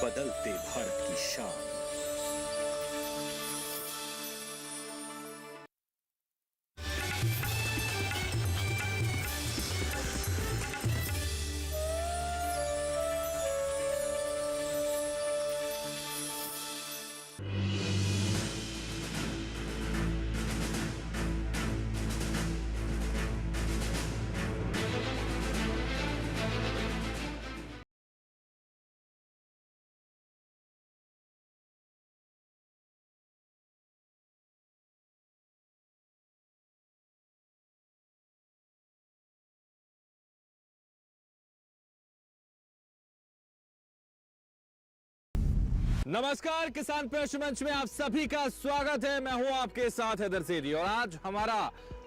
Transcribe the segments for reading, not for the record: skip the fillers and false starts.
बदलते भारत की शान। नमस्कार, किसान प्रश्न मंच में आप सभी का स्वागत है। मैं हूं आपके साथ हैदर सेठी और आज हमारा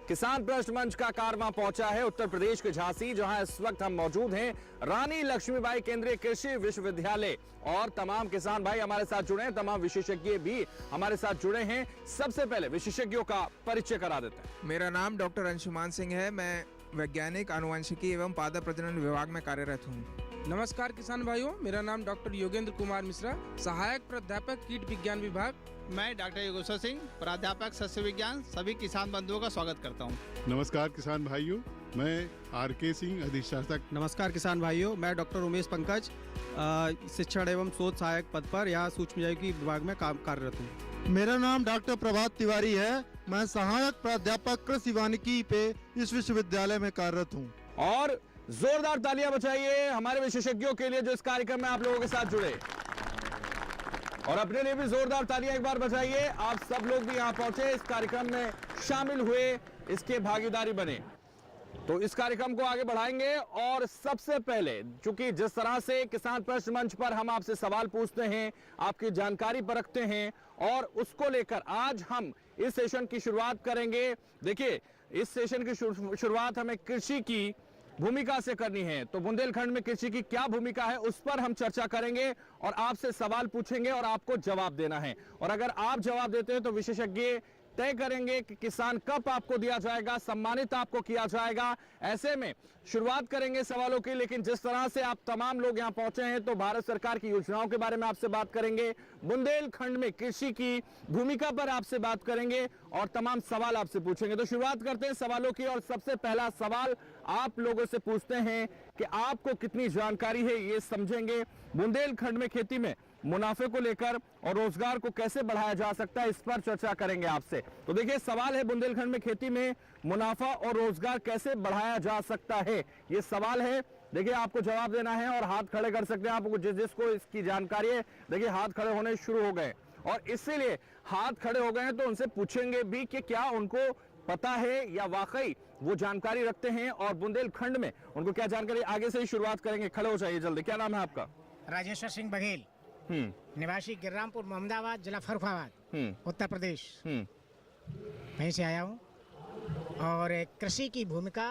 किसान प्रश्न मंच का कारवां पहुंचा है उत्तर प्रदेश के झांसी, जहां इस वक्त हम मौजूद हैं रानी लक्ष्मीबाई केंद्रीय कृषि विश्वविद्यालय। और तमाम किसान भाई हमारे साथ जुड़े हैं, तमाम विशेषज्ञ भी हमारे साथ जुड़े हैं। सबसे पहले विशेषज्ञों का परिचय करा देते हैं। मेरा नाम डॉक्टर अंशुमान सिंह है। मैं वैज्ञानिक आनुवंशिकी एवं पादप प्रजनन विभाग में कार्यरत हूँ। नमस्कार किसान भाइयों, मेरा नाम डॉक्टर योगेंद्र कुमार मिश्रा, सहायक प्राध्यापक कीट विज्ञान विभाग। मैं डॉक्टर योगेश्वर सिंह, प्राध्यापक सस्य विज्ञान। सभी किसान बंधुओं का स्वागत करता हूं। नमस्कार किसान भाइयों, मैं आर.के. सिंह, अधिशासक। नमस्कार किसान भाइयों, मैं डॉक्टर उमेश पंकज, शिक्षण एवं शोध सहायक पद पर यहाँ सूक्ष्म जैविकी विभाग में काम कार्यरत हूँ। मेरा नाम डॉक्टर प्रभात तिवारी है। मैं सहायक प्राध्यापक कृषि वानिकी पे इस विश्वविद्यालय में कार्यरत हूँ। और जोरदार तालियां बजाइए हमारे विशेषज्ञों के लिए जो इस कार्यक्रम में आप लोगों के साथ जुड़े, और अपने लिए भी जोरदार तालियां एक बार बजाइए। आप सब लोग भी यहां पहुंचे, इस कार्यक्रम में शामिल हुए, इसके भागीदारी बने। तो इस कार्यक्रम को आगे बढ़ाएंगे। और सबसे पहले, चूंकि जिस तरह से किसान प्रश्न मंच पर हम आपसे सवाल पूछते हैं, आपकी जानकारी परखते हैं, और उसको लेकर आज हम इस सेशन की शुरुआत करेंगे। देखिए, इस सेशन की शुरुआत हमें कृषि की भूमिका से करनी है। तो बुंदेलखंड में कृषि की क्या भूमिका है, उस पर हम चर्चा करेंगे और आपसे सवाल पूछेंगे और आपको जवाब देना है। और अगर आप जवाब देते हैं तो विशेषज्ञ तय करेंगे कि किसान कप आपको दिया जाएगा, सम्मानित आपको किया जाएगा। ऐसे में शुरुआत करेंगे सवालों की, लेकिन जिस तरह से आप तमाम लोग यहां पहुंचे हैं तो भारत सरकार की योजनाओं के बारे में आपसे बात करेंगे, बुंदेलखंड में कृषि की भूमिका पर आपसे बात करेंगे और तमाम सवाल आपसे पूछेंगे। तो शुरुआत करते हैं सवालों की। और सबसे पहला सवाल आप लोगों से पूछते हैं कि आपको कितनी जानकारी है, ये समझेंगे। बुंदेलखंड में खेती में मुनाफे को लेकर और रोजगार को कैसे बढ़ाया जा सकता है, इस पर चर्चा करेंगे आपसे। तो देखिए, सवाल है बुंदेलखंड में खेती में मुनाफा और रोजगार कैसे बढ़ाया जा सकता है, ये सवाल है। देखिए, आपको जवाब देना है और हाथ खड़े कर सकते हैं। आपको जिसको इसकी जानकारी है, देखिए हाथ खड़े होने शुरू हो गए, और इसीलिए हाथ खड़े हो गए हैं तो उनसे पूछेंगे भी कि क्या उनको पता है या वाकई वो जानकारी रखते हैं, और बुंदेलखंड में उनको क्या जानकारी। आगे से ही शुरुआत करेंगे, खड़े हो जाइए जल्दी। क्या नाम है आपका? राजेश्वर सिंह बघेल, निवासी गिर्रामपुर मोहम्मदाबाद, जिला फर्रुखाबाद, उत्तर प्रदेश। वहीं से आया हूँ। और कृषि की भूमिका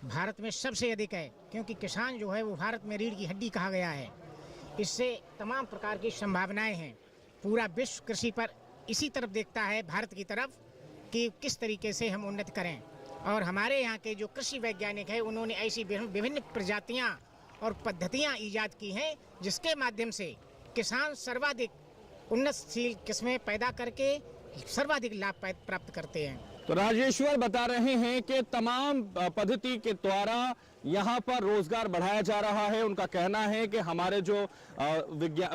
भारत में सबसे अधिक है, क्योंकि किसान जो है वो भारत में रीढ़ की हड्डी कहा गया है। इससे तमाम प्रकार की संभावनाएं हैं। पूरा विश्व कृषि पर इसी तरफ देखता है, भारत की तरफ, कि किस तरीके से हम उन्नति करें। और हमारे यहाँ के जो कृषि वैज्ञानिक हैं, उन्होंने ऐसी विभिन्न प्रजातियाँ और पद्धतियाँ ईजाद की हैं, जिसके माध्यम से किसान सर्वाधिक उन्नतशील किस्में पैदा करके सर्वाधिक लाभ प्राप्त करते हैं। तो राजेश्वर बता रहे हैं कि तमाम पद्धति के द्वारा यहाँ पर रोजगार बढ़ाया जा रहा है। उनका कहना है कि हमारे जो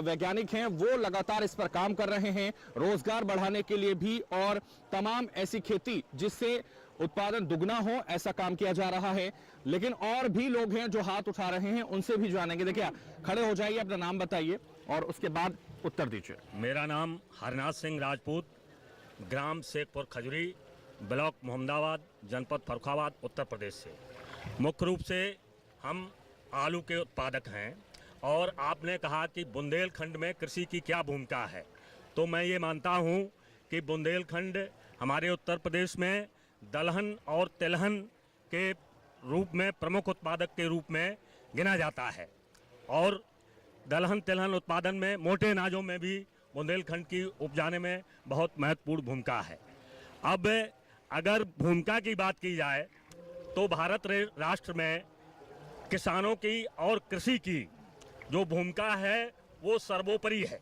वैज्ञानिक हैं वो लगातार इस पर काम कर रहे हैं, रोजगार बढ़ाने के लिए भी, और तमाम ऐसी खेती जिससे उत्पादन दुगना हो, ऐसा काम किया जा रहा है। लेकिन और भी लोग हैं जो हाथ उठा रहे हैं, उनसे भी जानेंगे। देखिए, खड़े हो जाइए, अपना नाम बताइए और उसके बाद उत्तर दीजिए। मेरा नाम हरनाथ सिंह राजपूत, ग्राम शेखपुर खजुरी, ब्लॉक मोहम्मदाबाद, जनपद फर्रुखाबाद, उत्तर प्रदेश से। मुख्य रूप से हम आलू के उत्पादक हैं। और आपने कहा कि बुंदेलखंड में कृषि की क्या भूमिका है, तो मैं ये मानता हूँ कि बुंदेलखंड हमारे उत्तर प्रदेश में दलहन और तिलहन के रूप में प्रमुख उत्पादक के रूप में गिना जाता है। और दलहन तिलहन उत्पादन में, मोटे अनाजों में भी बुंदेलखंड की उपजाने में बहुत महत्वपूर्ण भूमिका है। अब अगर भूमिका की बात की जाए तो भारत राष्ट्र में किसानों की और कृषि की जो भूमिका है वो सर्वोपरि है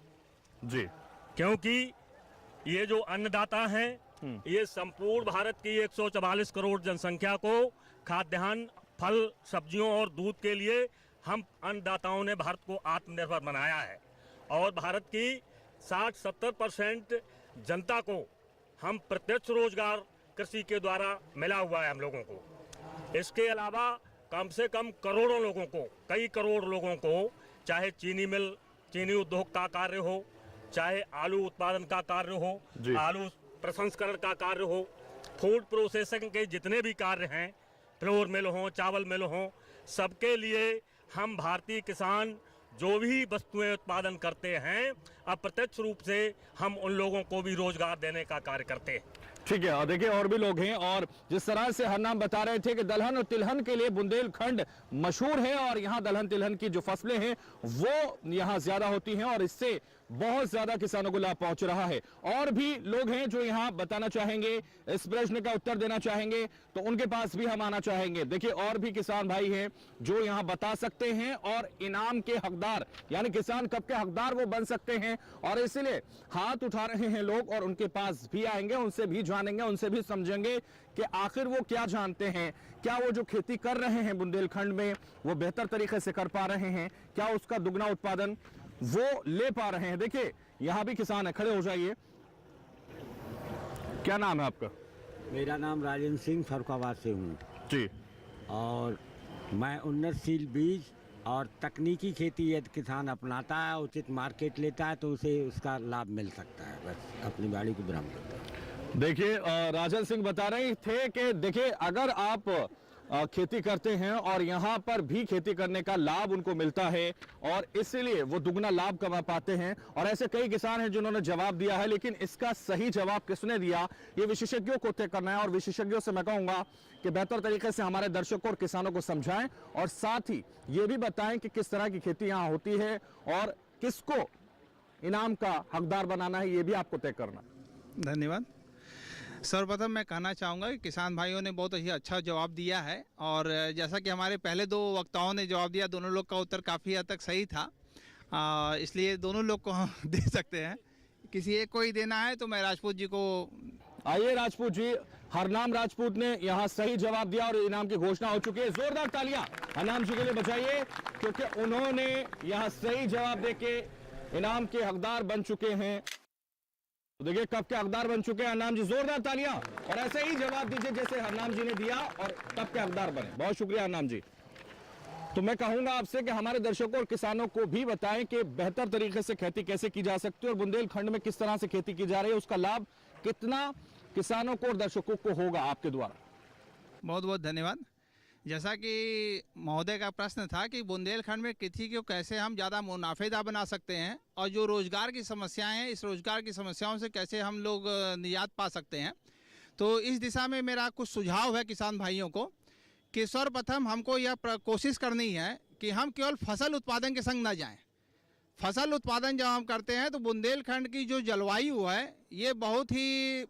जी। क्योंकि ये जो अन्नदाता हैं ये संपूर्ण भारत की 144 करोड़ जनसंख्या को खाद्यान्न, फल, सब्जियों और दूध के लिए हम अन्नदाताओं ने भारत को आत्मनिर्भर बनाया है और भारत की 60-70% जनता को हम प्रत्यक्ष रोजगार कृषि के द्वारा मिला हुआ है हम लोगों को। इसके अलावा कम से कम करोड़ों लोगों को, कई करोड़ लोगों को, चाहे चीनी मिल, चीनी उद्योग का कार्य हो, चाहे आलू उत्पादन का कार्य हो, आलू प्रसंस्करण का कार्य हो, फूड प्रोसेसिंग के जितने भी कार्य हैं, फ्लोर मिल हो, चावल मिल हो, सबके लिए हम भारतीय किसान जो भी वस्तुएं उत्पादन करते हैं अप्रत्यक्ष रूप से हम उन लोगों को भी रोजगार देने का कार्य करते हैं। ठीक है, और देखिए और भी लोग हैं, और जिस तरह से हरनाम बता रहे थे कि दलहन और तिलहन के लिए बुंदेलखंड मशहूर है और यहाँ दलहन तिलहन की जो फसलें हैं वो यहाँ ज्यादा होती हैं और इससे बहुत ज्यादा किसानों को लाभ पहुंच रहा है। और भी लोग हैं जो यहाँ बताना चाहेंगे, इस प्रश्न का उत्तर देना चाहेंगे, तो उनके पास भी हम आना चाहेंगे। देखिए और भी किसान भाई हैं जो यहाँ बता सकते हैं और इनाम के हकदार यानी किसान कब के हकदार वो बन सकते हैं, और इसलिए हाथ उठा रहे हैं लोग और उनके पास भी आएंगे, उनसे भी जानेंगे, उनसे भी समझेंगे कि आखिर वो क्या जानते हैं, क्या वो जो खेती कर रहे हैं बुंदेलखंड में वो बेहतर तरीके से कर पा रहे हैं, क्या उसका दुगना उत्पादन वो ले पा रहे हैं। देखिए यहां भी किसान है, खड़े हो जाइए। क्या नाम है आपका? मेरा नाम राजेंद्र सिंह फरुखाबाद से हूँ जी। और मैं उन्नतशील बीज और तकनीकी खेती यदि किसान अपनाता है, उचित मार्केट लेता है तो उसे उसका लाभ मिल सकता है, बस अपनी बाड़ी को बरामद करता है। देखिए राजन सिंह बता रहे थे कि देखिए अगर आप खेती करते हैं और यहाँ पर भी खेती करने का लाभ उनको मिलता है और इसलिए वो दुगना लाभ कमा पाते हैं, और ऐसे कई किसान हैं जिन्होंने जवाब दिया है, लेकिन इसका सही जवाब किसने दिया ये विशेषज्ञों को तय करना है। और विशेषज्ञों से मैं कहूंगा कि बेहतर तरीके से हमारे दर्शकों और किसानों को समझाएं और साथ ही ये भी बताएं कि किस तरह की खेती यहाँ होती है और किसको इनाम का हकदार बनाना है, ये भी आपको तय करना। धन्यवाद। सर्वप्रथम मैं कहना चाहूँगा कि किसान भाइयों ने बहुत ही अच्छा जवाब दिया है और जैसा कि हमारे पहले दो वक्ताओं ने जवाब दिया, दोनों लोग का उत्तर काफ़ी हद तक सही था, इसलिए दोनों लोग को हम दे सकते हैं। किसी एक को ही देना है तो मैं राजपूत जी को। आइए राजपूत जी, हरनाम राजपूत ने यहाँ सही जवाब दिया और इनाम की घोषणा हो चुकी है। जोरदार तालियां हरनाम जी के लिए बजाइए क्योंकि उन्होंने यहाँ सही जवाब देके इनाम के हकदार बन चुके हैं। तो देखिए कब के हकदार बन चुके हैं हरनाम जी, जोरदार तालियां और ऐसे ही जवाब दीजिए जैसे हरनाम जी ने दिया और कब के हकदार बने। बहुत शुक्रिया हरनाम जी। तो मैं कहूंगा आपसे कि हमारे दर्शकों और किसानों को भी बताएं कि बेहतर तरीके से खेती कैसे की जा सकती है और बुंदेलखंड में किस तरह से खेती की जा रही है, उसका लाभ कितना किसानों को और दर्शकों को होगा आपके द्वारा। बहुत बहुत धन्यवाद। जैसा कि महोदय का प्रश्न था कि बुंदेलखंड में खेती को कैसे हम ज़्यादा मुनाफेदा बना सकते हैं और जो रोज़गार की समस्याएं हैं इस रोज़गार की समस्याओं से कैसे हम लोग निजात पा सकते हैं, तो इस दिशा में मेरा कुछ सुझाव है किसान भाइयों को कि सर्वप्रथम हमको यह कोशिश करनी है कि हम केवल फसल उत्पादन के संग न जाएं। फसल उत्पादन जब हम करते हैं तो बुंदेलखंड की जो जलवायु है ये बहुत ही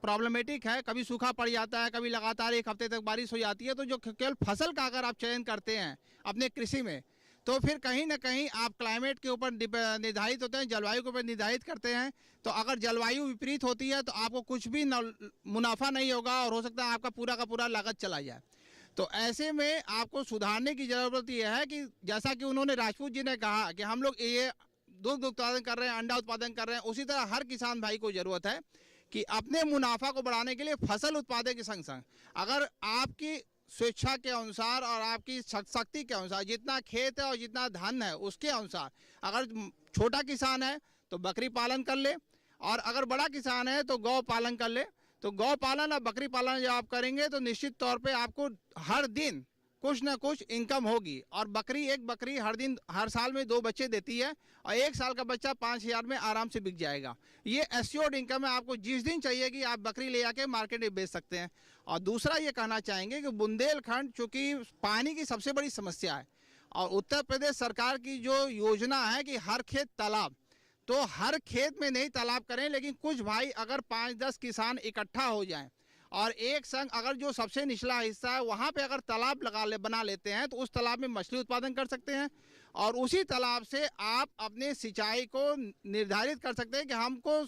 प्रॉब्लमेटिक है, कभी सूखा पड़ जाता है, कभी लगातार एक हफ्ते तक बारिश हो जाती है। तो जो केवल फसल का अगर आप चयन करते हैं अपने कृषि में तो फिर कहीं ना कहीं आप क्लाइमेट के ऊपर निर्धारित होते हैं, जलवायु के ऊपर निर्धारित करते हैं। तो अगर जलवायु विपरीत होती है तो आपको कुछ भी मुनाफा नहीं होगा और हो सकता है आपका पूरा का पूरा लागत चला जाए। तो ऐसे में आपको सुधारने की ज़रूरत यह है कि जैसा कि उन्होंने राजपूत जी ने कहा कि हम लोग ये दूध उत्पादन कर रहे हैं, अंडा उत्पादन कर रहे हैं, उसी तरह हर किसान भाई को ज़रूरत है कि अपने मुनाफा को बढ़ाने के लिए फसल उत्पादन के संग संग अगर आपकी स्वेच्छा के अनुसार और आपकी शक्ति के अनुसार जितना खेत है और जितना धन है उसके अनुसार अगर छोटा किसान है तो बकरी पालन कर ले और अगर बड़ा किसान है तो गौ पालन कर ले। तो गौ पालन और बकरी पालन जब आप करेंगे तो निश्चित तौर पे आपको हर दिन कुछ ना कुछ इनकम होगी। और एक बकरी हर साल में 2 बच्चे देती है और 1 साल का बच्चा 5,000 में आराम से बिक जाएगा। ये एश्योर्ड इनकम है, आपको जिस दिन चाहिए कि आप बकरी ले जाके मार्केट में बेच सकते हैं। और दूसरा ये कहना चाहेंगे कि बुंदेलखंड चूँकि पानी की सबसे बड़ी समस्या है और उत्तर प्रदेश सरकार की जो योजना है कि हर खेत तालाब, तो हर खेत में नहीं तालाब करें, लेकिन कुछ भाई अगर 5-10 किसान इकट्ठा हो जाएं और एक संग अगर जो सबसे निचला हिस्सा है वहाँ पे अगर तालाब बना लेते हैं तो उस तालाब में मछली उत्पादन कर सकते हैं और उसी तालाब से आप अपने सिंचाई को निर्धारित कर सकते हैं कि हमको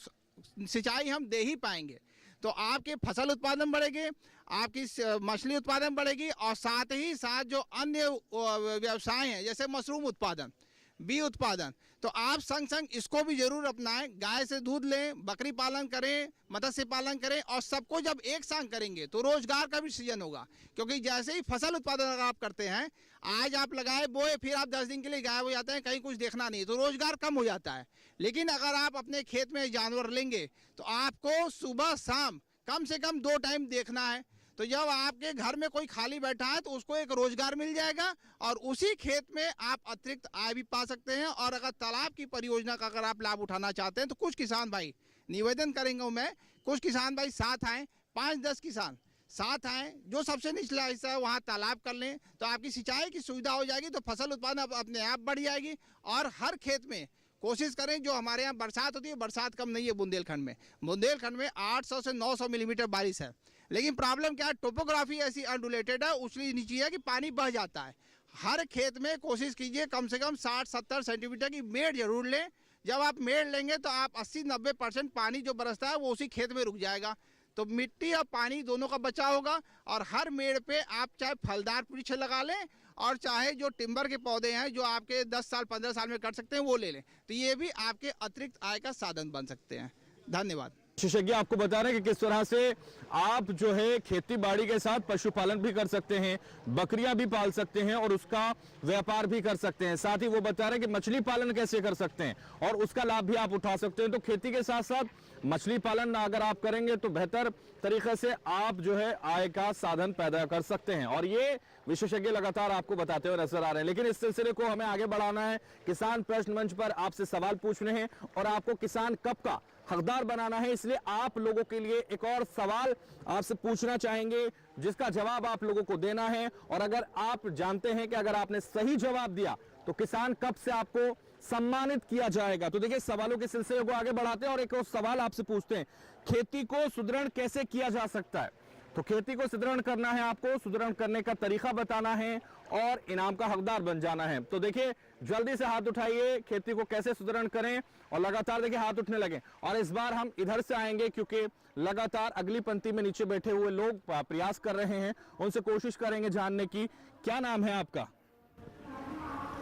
सिंचाई हम दे ही पाएंगे। तो आपके फसल उत्पादन बढ़ेंगे, आपकी मछली उत्पादन बढ़ेगी, और साथ ही साथ जो अन्य व्यवसाय हैं जैसे मशरूम उत्पादन, बी उत्पादन, तो आप संग संग इसको भी जरूर अपनाएं। गाय से दूध लें, बकरी पालन करें, मत्स्य पालन करें, और सबको जब एक संग करेंगे तो रोजगार का भी सृजन होगा। क्योंकि जैसे ही फसल उत्पादन अगर आप करते हैं, आज आप लगाए बोए, फिर आप 10 दिन के लिए गायब हो जाते हैं, कहीं कुछ देखना नहीं, तो रोजगार कम हो जाता है। लेकिन अगर आप अपने खेत में जानवर लेंगे तो आपको सुबह शाम कम से कम 2 टाइम देखना है। तो जब आपके घर में कोई खाली बैठा है तो उसको एक रोजगार मिल जाएगा, और उसी खेत में आप अतिरिक्त आय भी पा सकते हैं। और अगर तालाब की परियोजना का अगर आप लाभ उठाना चाहते हैं तो कुछ किसान भाई, निवेदन करेंगे मैं, कुछ किसान भाई साथ आएँ, 5-10 किसान साथ आएँ, जो सबसे निचला हिस्सा है वहाँ तालाब कर लें, तो आपकी सिंचाई की सुविधा हो जाएगी, तो फसल उत्पादन अपने आप बढ़ जाएगी। और हर खेत में कोशिश करें, जो हमारे यहाँ बरसात होती है, बरसात कम नहीं है बुंदेलखंड में 800 से 900 मिलीमीटर बारिश है। लेकिन प्रॉब्लम क्या है, टोपोग्राफी ऐसी अनडुलेटेड है, उछली नीची है कि पानी बह जाता है। हर खेत में कोशिश कीजिए कम से कम 60-70 सेंटीमीटर की मेड़ जरूर लें। जब आप मेड़ लेंगे तो आप 80-90% पानी जो बरसता है वो उसी खेत में रुक जाएगा, तो मिट्टी और पानी दोनों का बचाव होगा। और हर मेड़ पे आप चाहे फलदार वृक्ष लगा लें, और चाहे जो टिम्बर के पौधे हैं जो आपके 10 साल 15 साल में कट सकते हैं वो ले लें, तो ये भी आपके अतिरिक्त आय का साधन बन सकते हैं। धन्यवाद। विशेषज्ञ आपको बता रहे हैं कि किस तरह से आप जो है खेती बाड़ी के साथ पशुपालन भी कर सकते हैं, बकरियां भी पाल सकते हैं और उसका व्यापार भी कर सकते हैं। साथ ही वो बता रहे हैं कि मछली पालन कैसे कर सकते हैं और उसका लाभ भी आप उठा सकते हैं। तो खेती के साथ साथ मछली पालन अगर आप करेंगे तो बेहतर तरीके से आप जो है आय का साधन पैदा कर सकते हैं, और ये विशेषज्ञ लगातार आपको बताते हुए नजर आ रहे हैं। लेकिन इस सिलसिले को हमें आगे बढ़ाना है। किसान प्रश्न मंच पर आपसे सवाल पूछ रहे हैं और आपको किसान कब का हकदार बनाना है, इसलिए आप लोगों के लिए एक और सवाल आपसे पूछना चाहेंगे जिसका जवाब आप लोगों को देना है। और अगर आप जानते हैं कि अगर आपने सही जवाब दिया तो किसान कब से आपको सम्मानित किया जाएगा। तो देखिए, सवालों के सिलसिले को आगे बढ़ाते हैं और एक और सवाल आपसे पूछते हैं, खेती को सुदृढ़ कैसे किया जा सकता है। तो खेती को सुदृढ़ करना है, आपको सुदृढ़ करने का तरीका बताना है और इनाम का हकदार बन जाना है। तो देखिए, जल्दी से हाथ उठाइए, खेती को कैसे सुदृढ़ करें, और लगातार देखिए हाथ उठने लगे। और इस बार हम इधर से आएंगे क्योंकि लगातार अगली पंक्ति में नीचे बैठे हुए लोग प्रयास कर रहे हैं, उनसे कोशिश करेंगे जानने की। क्या नाम है आपका?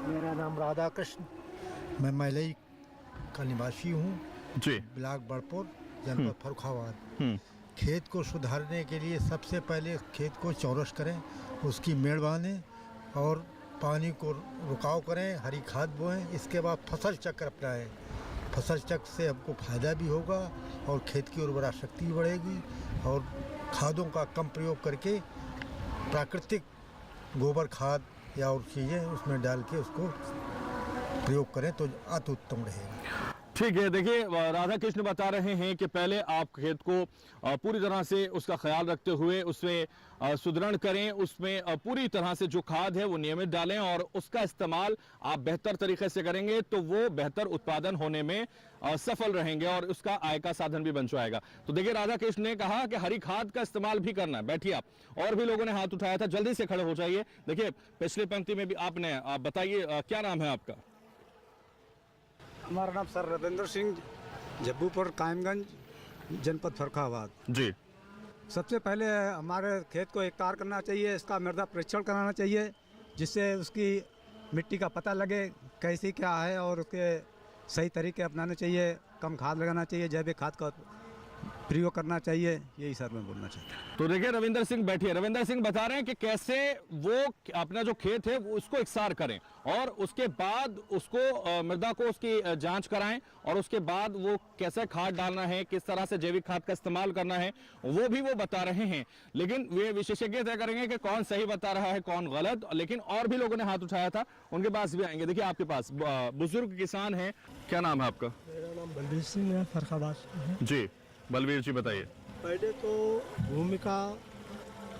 मेरा नाम राधा कृष्ण, मैं मैलई का निवासी हूँ जी, ब्लॉक बड़पुर, जनपद फर्रुखाबाद। खेत को सुधारने के लिए सबसे पहले खेत को चौरस करें, उसकी मेड़ बांधें और पानी को रुकाव करें, हरी खाद बोएं। इसके बाद फसल चक्र अपनाएं। फसल चक्र से हमको फायदा भी होगा और खेत की उर्वरा शक्ति भी बढ़ेगी, और खादों का कम प्रयोग करके प्राकृतिक गोबर खाद या और चीज़ें उसमें डाल के उसको प्रयोग करें तो अति उत्तम रहेगा। ठीक है। देखिए, राधा कृष्ण बता रहे हैं कि पहले आप खेत को पूरी तरह से उसका ख्याल रखते हुए उसमें सुदृढ़ करें, उसमें पूरी तरह से जो खाद है वो नियमित डालें और उसका इस्तेमाल आप बेहतर तरीके से करेंगे तो वो बेहतर उत्पादन होने में सफल रहेंगे और उसका आय का साधन भी बन जाएगा। तो देखिए, राधा कृष्ण ने कहा कि हरी खाद का इस्तेमाल भी करना है। बैठिए आप, और भी लोगों ने हाथ उठाया था, जल्दी से खड़े हो जाइए। देखिए, पिछली पंक्ति में भी आपने, आप बताइए क्या नाम है आपका? हमारा नाम सर रविंद्र सिंह, जब्बूपुर कायमगंज, जनपद फर्रुखाबाद जी। सबसे पहले हमारे खेत को हेक्टार करना चाहिए, इसका मृदा परीक्षण कराना चाहिए जिससे उसकी मिट्टी का पता लगे कैसी क्या है, और उसके सही तरीके अपनाने चाहिए। कम खाद लगाना चाहिए, जैविक खाद का प्रयोग करना चाहिए। यही सर मैं बोलना चाहता हूँ। तो देखिए, रविंद्र सिंह बैठिए। रविंद्र सिंह बता रहे हैं कि कैसे वो अपना जो खेत है वो उसको एकसार करें और उसके बाद उसको मृदा को उसकी जांच कराएं, और उसके बाद वो कैसे खाद डालना है, किस तरह से जैविक खाद का इस्तेमाल करना है, वो भी वो बता रहे हैं। लेकिन वे विशेषज्ञ तय करेंगे कि कौन सही बता रहा है कौन गलत। लेकिन और भी लोगों ने हाथ उठाया था, उनके पास भी आएंगे। देखिए, आपके पास बुजुर्ग किसान है, क्या नाम है आपका? मेरा नाम बलवीर सिंह है, फर्रुखाबाद जी। बलवीर जी बताइए। पहले तो भूमि का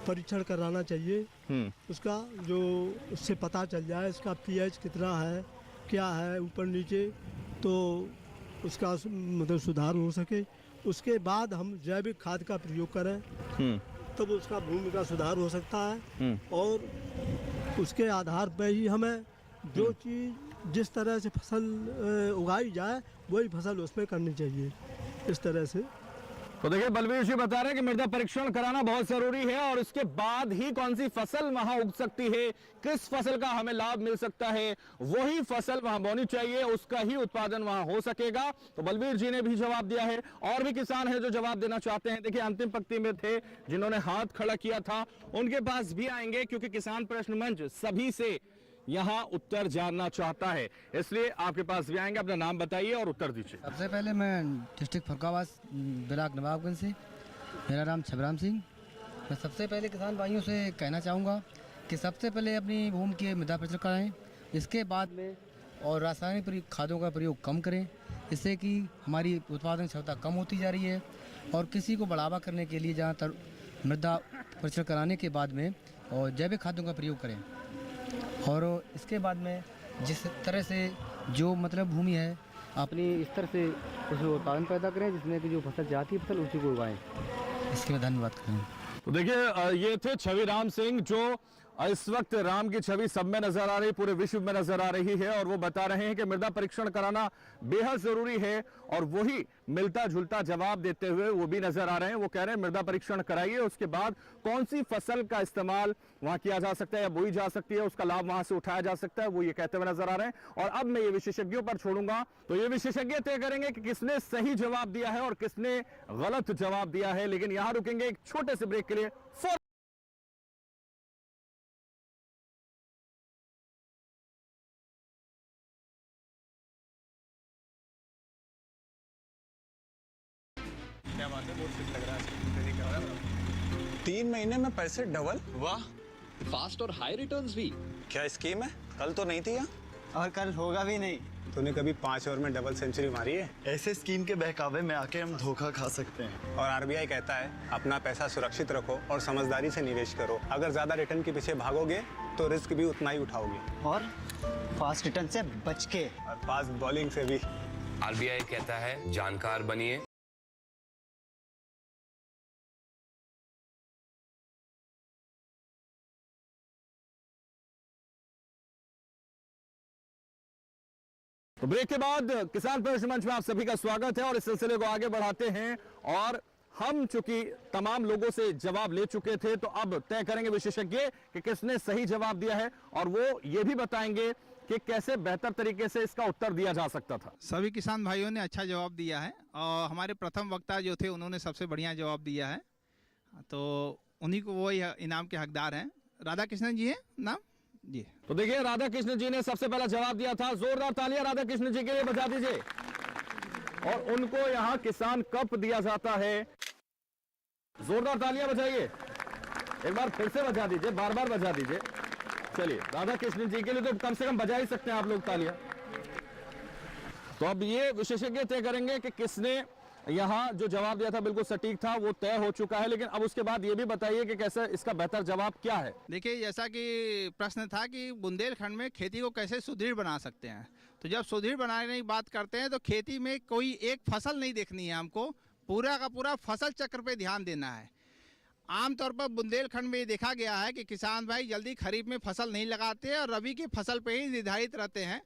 परीक्षण कराना चाहिए, उसका जो उससे पता चल जाए इसका पीएच कितना है, क्या है, ऊपर नीचे, तो उसका मतलब सुधार हो सके। उसके बाद हम जैविक खाद का प्रयोग करें तब उसका भूमि का सुधार हो सकता है। और उसके आधार पर ही हमें जो चीज़ जिस तरह से फसल उगाई जाए वही फसल उसमें करनी चाहिए, इस तरह से। तो देखिए बलवीर जी बता रहे हैं कि मृदा परीक्षण कराना बहुत जरूरी है और उसके बाद ही कौन सी फसल वहां उग सकती है, किस फसल का हमें लाभ मिल सकता है, वही फसल वहां बोनी चाहिए, उसका ही उत्पादन वहां हो सकेगा। तो बलवीर जी ने भी जवाब दिया है। और भी किसान हैं जो जवाब देना चाहते हैं। देखिए अंतिम पंक्ति में थे जिन्होंने हाथ खड़ा किया था, उनके पास भी आएंगे क्योंकि किसान प्रश्न मंच सभी से यहां उत्तर जानना चाहता है, इसलिए आपके पास भी आएंगे। अपना नाम बताइए और उत्तर दीजिए। सबसे पहले मैं डिस्ट्रिक्ट फरुखाबाद ब्लॉक नवाबगंज से, मेरा नाम छबराम सिंह। मैं सबसे पहले किसान भाइयों से कहना चाहूँगा कि सबसे पहले अपनी भूमि की मृदा परीक्षण कराएं, इसके बाद में और रासायनिक खादों का प्रयोग कम करें, इससे कि हमारी उत्पादन क्षमता कम होती जा रही है। और कृषि को बढ़ावा करने के लिए ज़्यादातर मृदा परीक्षण कराने के बाद में और जैविक खादों का प्रयोग करें। और इसके बाद में जिस तरह से जो मतलब भूमि है अपनी इस तरह से उसमें उत्पादन पैदा करें जिसमें कि जो फसल चाहती है फसल उसी को उगाएं। इसके लिए धन्यवाद करें। तो देखिए ये थे छवि राम सिंह जो इस वक्त राम की छवि सब में नजर आ रही, पूरे विश्व में नजर आ रही है और वो बता रहे हैं कि मृदा परीक्षण कराना बेहद जरूरी है और वही मिलता जुलता जवाब देते हुए वो भी नजर आ रहे हैं। वो कह रहे हैं मृदा परीक्षण कराइए, उसके बाद कौन सी फसल का इस्तेमाल वहां किया जा सकता है या बोई जा सकती है, उसका लाभ वहां से उठाया जा सकता है, वो ये कहते हुए नजर आ रहे हैं। और अब मैं ये विशेषज्ञों पर छोड़ूंगा, तो ये विशेषज्ञ तय करेंगे कि किसने सही जवाब दिया है और किसने गलत जवाब दिया है। लेकिन यहां रुकेंगे एक छोटे से ब्रेक के लिए। क्या बात है, बहुत फिट लग रहा है। 3 महीने में पैसे डबल, वाह। फास्ट और हाई रिटर्न्स भी। क्या स्कीम है? कल तो नहीं थी यहाँ। और कल होगा भी नहीं। तूने कभी 5 ओवर में डबल सेंचुरी मारी है? ऐसे स्कीम के बहकावे में आके हम धोखा खा सकते हैं। और आरबीआई कहता है अपना पैसा सुरक्षित रखो और समझदारी से निवेश करो। अगर ज्यादा रिटर्न के पीछे भागोगे तो रिस्क भी उतना ही उठाओगे। और फास्ट रिटर्न से बच के, और फास्ट बॉलिंग से भी। आरबीआई कहता है जानकार बनिए। तो ब्रेक के बाद किसान प्रश्न मंच में आप सभी का स्वागत है और इस सिलसिले को आगे बढ़ाते हैं। और हम चूंकि तमाम लोगों से जवाब ले चुके थे तो अब तय करेंगे विशेषज्ञ कि किसने सही जवाब दिया है और वो ये भी बताएंगे कि कैसे बेहतर तरीके से इसका उत्तर दिया जा सकता था। सभी किसान भाइयों ने अच्छा जवाब दिया है और हमारे प्रथम वक्ता जो थे उन्होंने सबसे बढ़िया जवाब दिया है, तो उन्हीं को वो इनाम के हकदार हैं। राधा कृष्णन जी है नाम जी। तो देखिए राधा कृष्ण जी ने सबसे पहला जवाब दिया था। जोरदार तालियां राधा कृष्ण जी के लिए बजा दीजिए। और उनको यहाँ किसान कप दिया जाता है। जोरदार तालियां बजाइए, एक बार फिर से बजा दीजिए, बार बार बजा दीजिए। चलिए राधा कृष्ण जी के लिए तो कम से कम बजा ही सकते हैं आप लोग तालियां। तो अब ये विशेषज्ञ तय करेंगे कि किसने यहाँ जो जवाब दिया था बिल्कुल सटीक था, वो तय हो चुका है। लेकिन अब उसके बाद ये भी बताइए कि कैसे इसका बेहतर जवाब क्या है। देखिए जैसा कि प्रश्न था कि बुंदेलखंड में खेती को कैसे सुदृढ़ बना सकते हैं, तो जब सुदृढ़ बनाने की बात करते हैं तो खेती में कोई एक फसल नहीं देखनी है, हमको पूरा का पूरा फसल चक्र पे ध्यान देना है। आमतौर पर बुंदेलखंड में ये देखा गया है कि किसान भाई जल्दी खरीफ में फसल नहीं लगाते और रबी की फसल पे ही निर्धारित रहते हैं।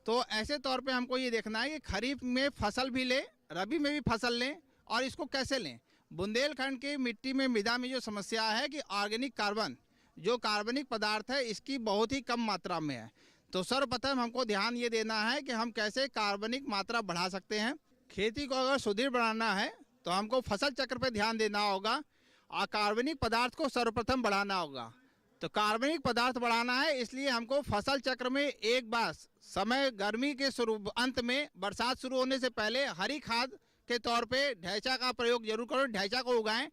तो ऐसे तौर पे हमको ये देखना है कि खरीफ में फसल भी लें, रबी में भी फसल लें और इसको कैसे लें। बुंदेलखंड की मिट्टी में मृदा में जो समस्या है कि ऑर्गेनिक कार्बन जो कार्बनिक पदार्थ है इसकी बहुत ही कम मात्रा में है। तो सर्वप्रथम हमको ध्यान ये देना है कि हम कैसे कार्बनिक मात्रा बढ़ा सकते हैं। खेती को अगर सुदृढ़ बनाना है तो हमको फसल चक्र पर ध्यान देना होगा और कार्बनिक पदार्थ को सर्वप्रथम बढ़ाना होगा। तो कार्बनिक पदार्थ बढ़ाना है इसलिए हमको फसल चक्र में एक बार समय गर्मी के अंत में बरसात शुरू होने से पहले हरी खाद के तौर पे ढैंचा का प्रयोग जरूर करो। ढैंचा को उगाएं।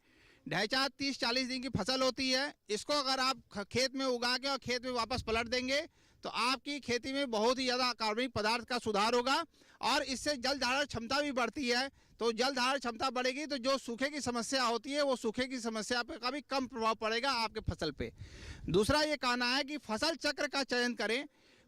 ढैंचा 30-40 दिन की फसल होती है। इसको अगर आप खेत में उगा के और खेत में वापस पलट देंगे तो आपकी खेती में बहुत ही ज़्यादा कार्बनिक पदार्थ का सुधार होगा और इससे जल धारण क्षमता भी बढ़ती है। तो जल धारण क्षमता बढ़ेगी तो जो सूखे की समस्या होती है वो सूखे की समस्या पे का भी कम प्रभाव पड़ेगा आपके फसल पे। दूसरा ये कहना है कि फसल चक्र का चयन करें।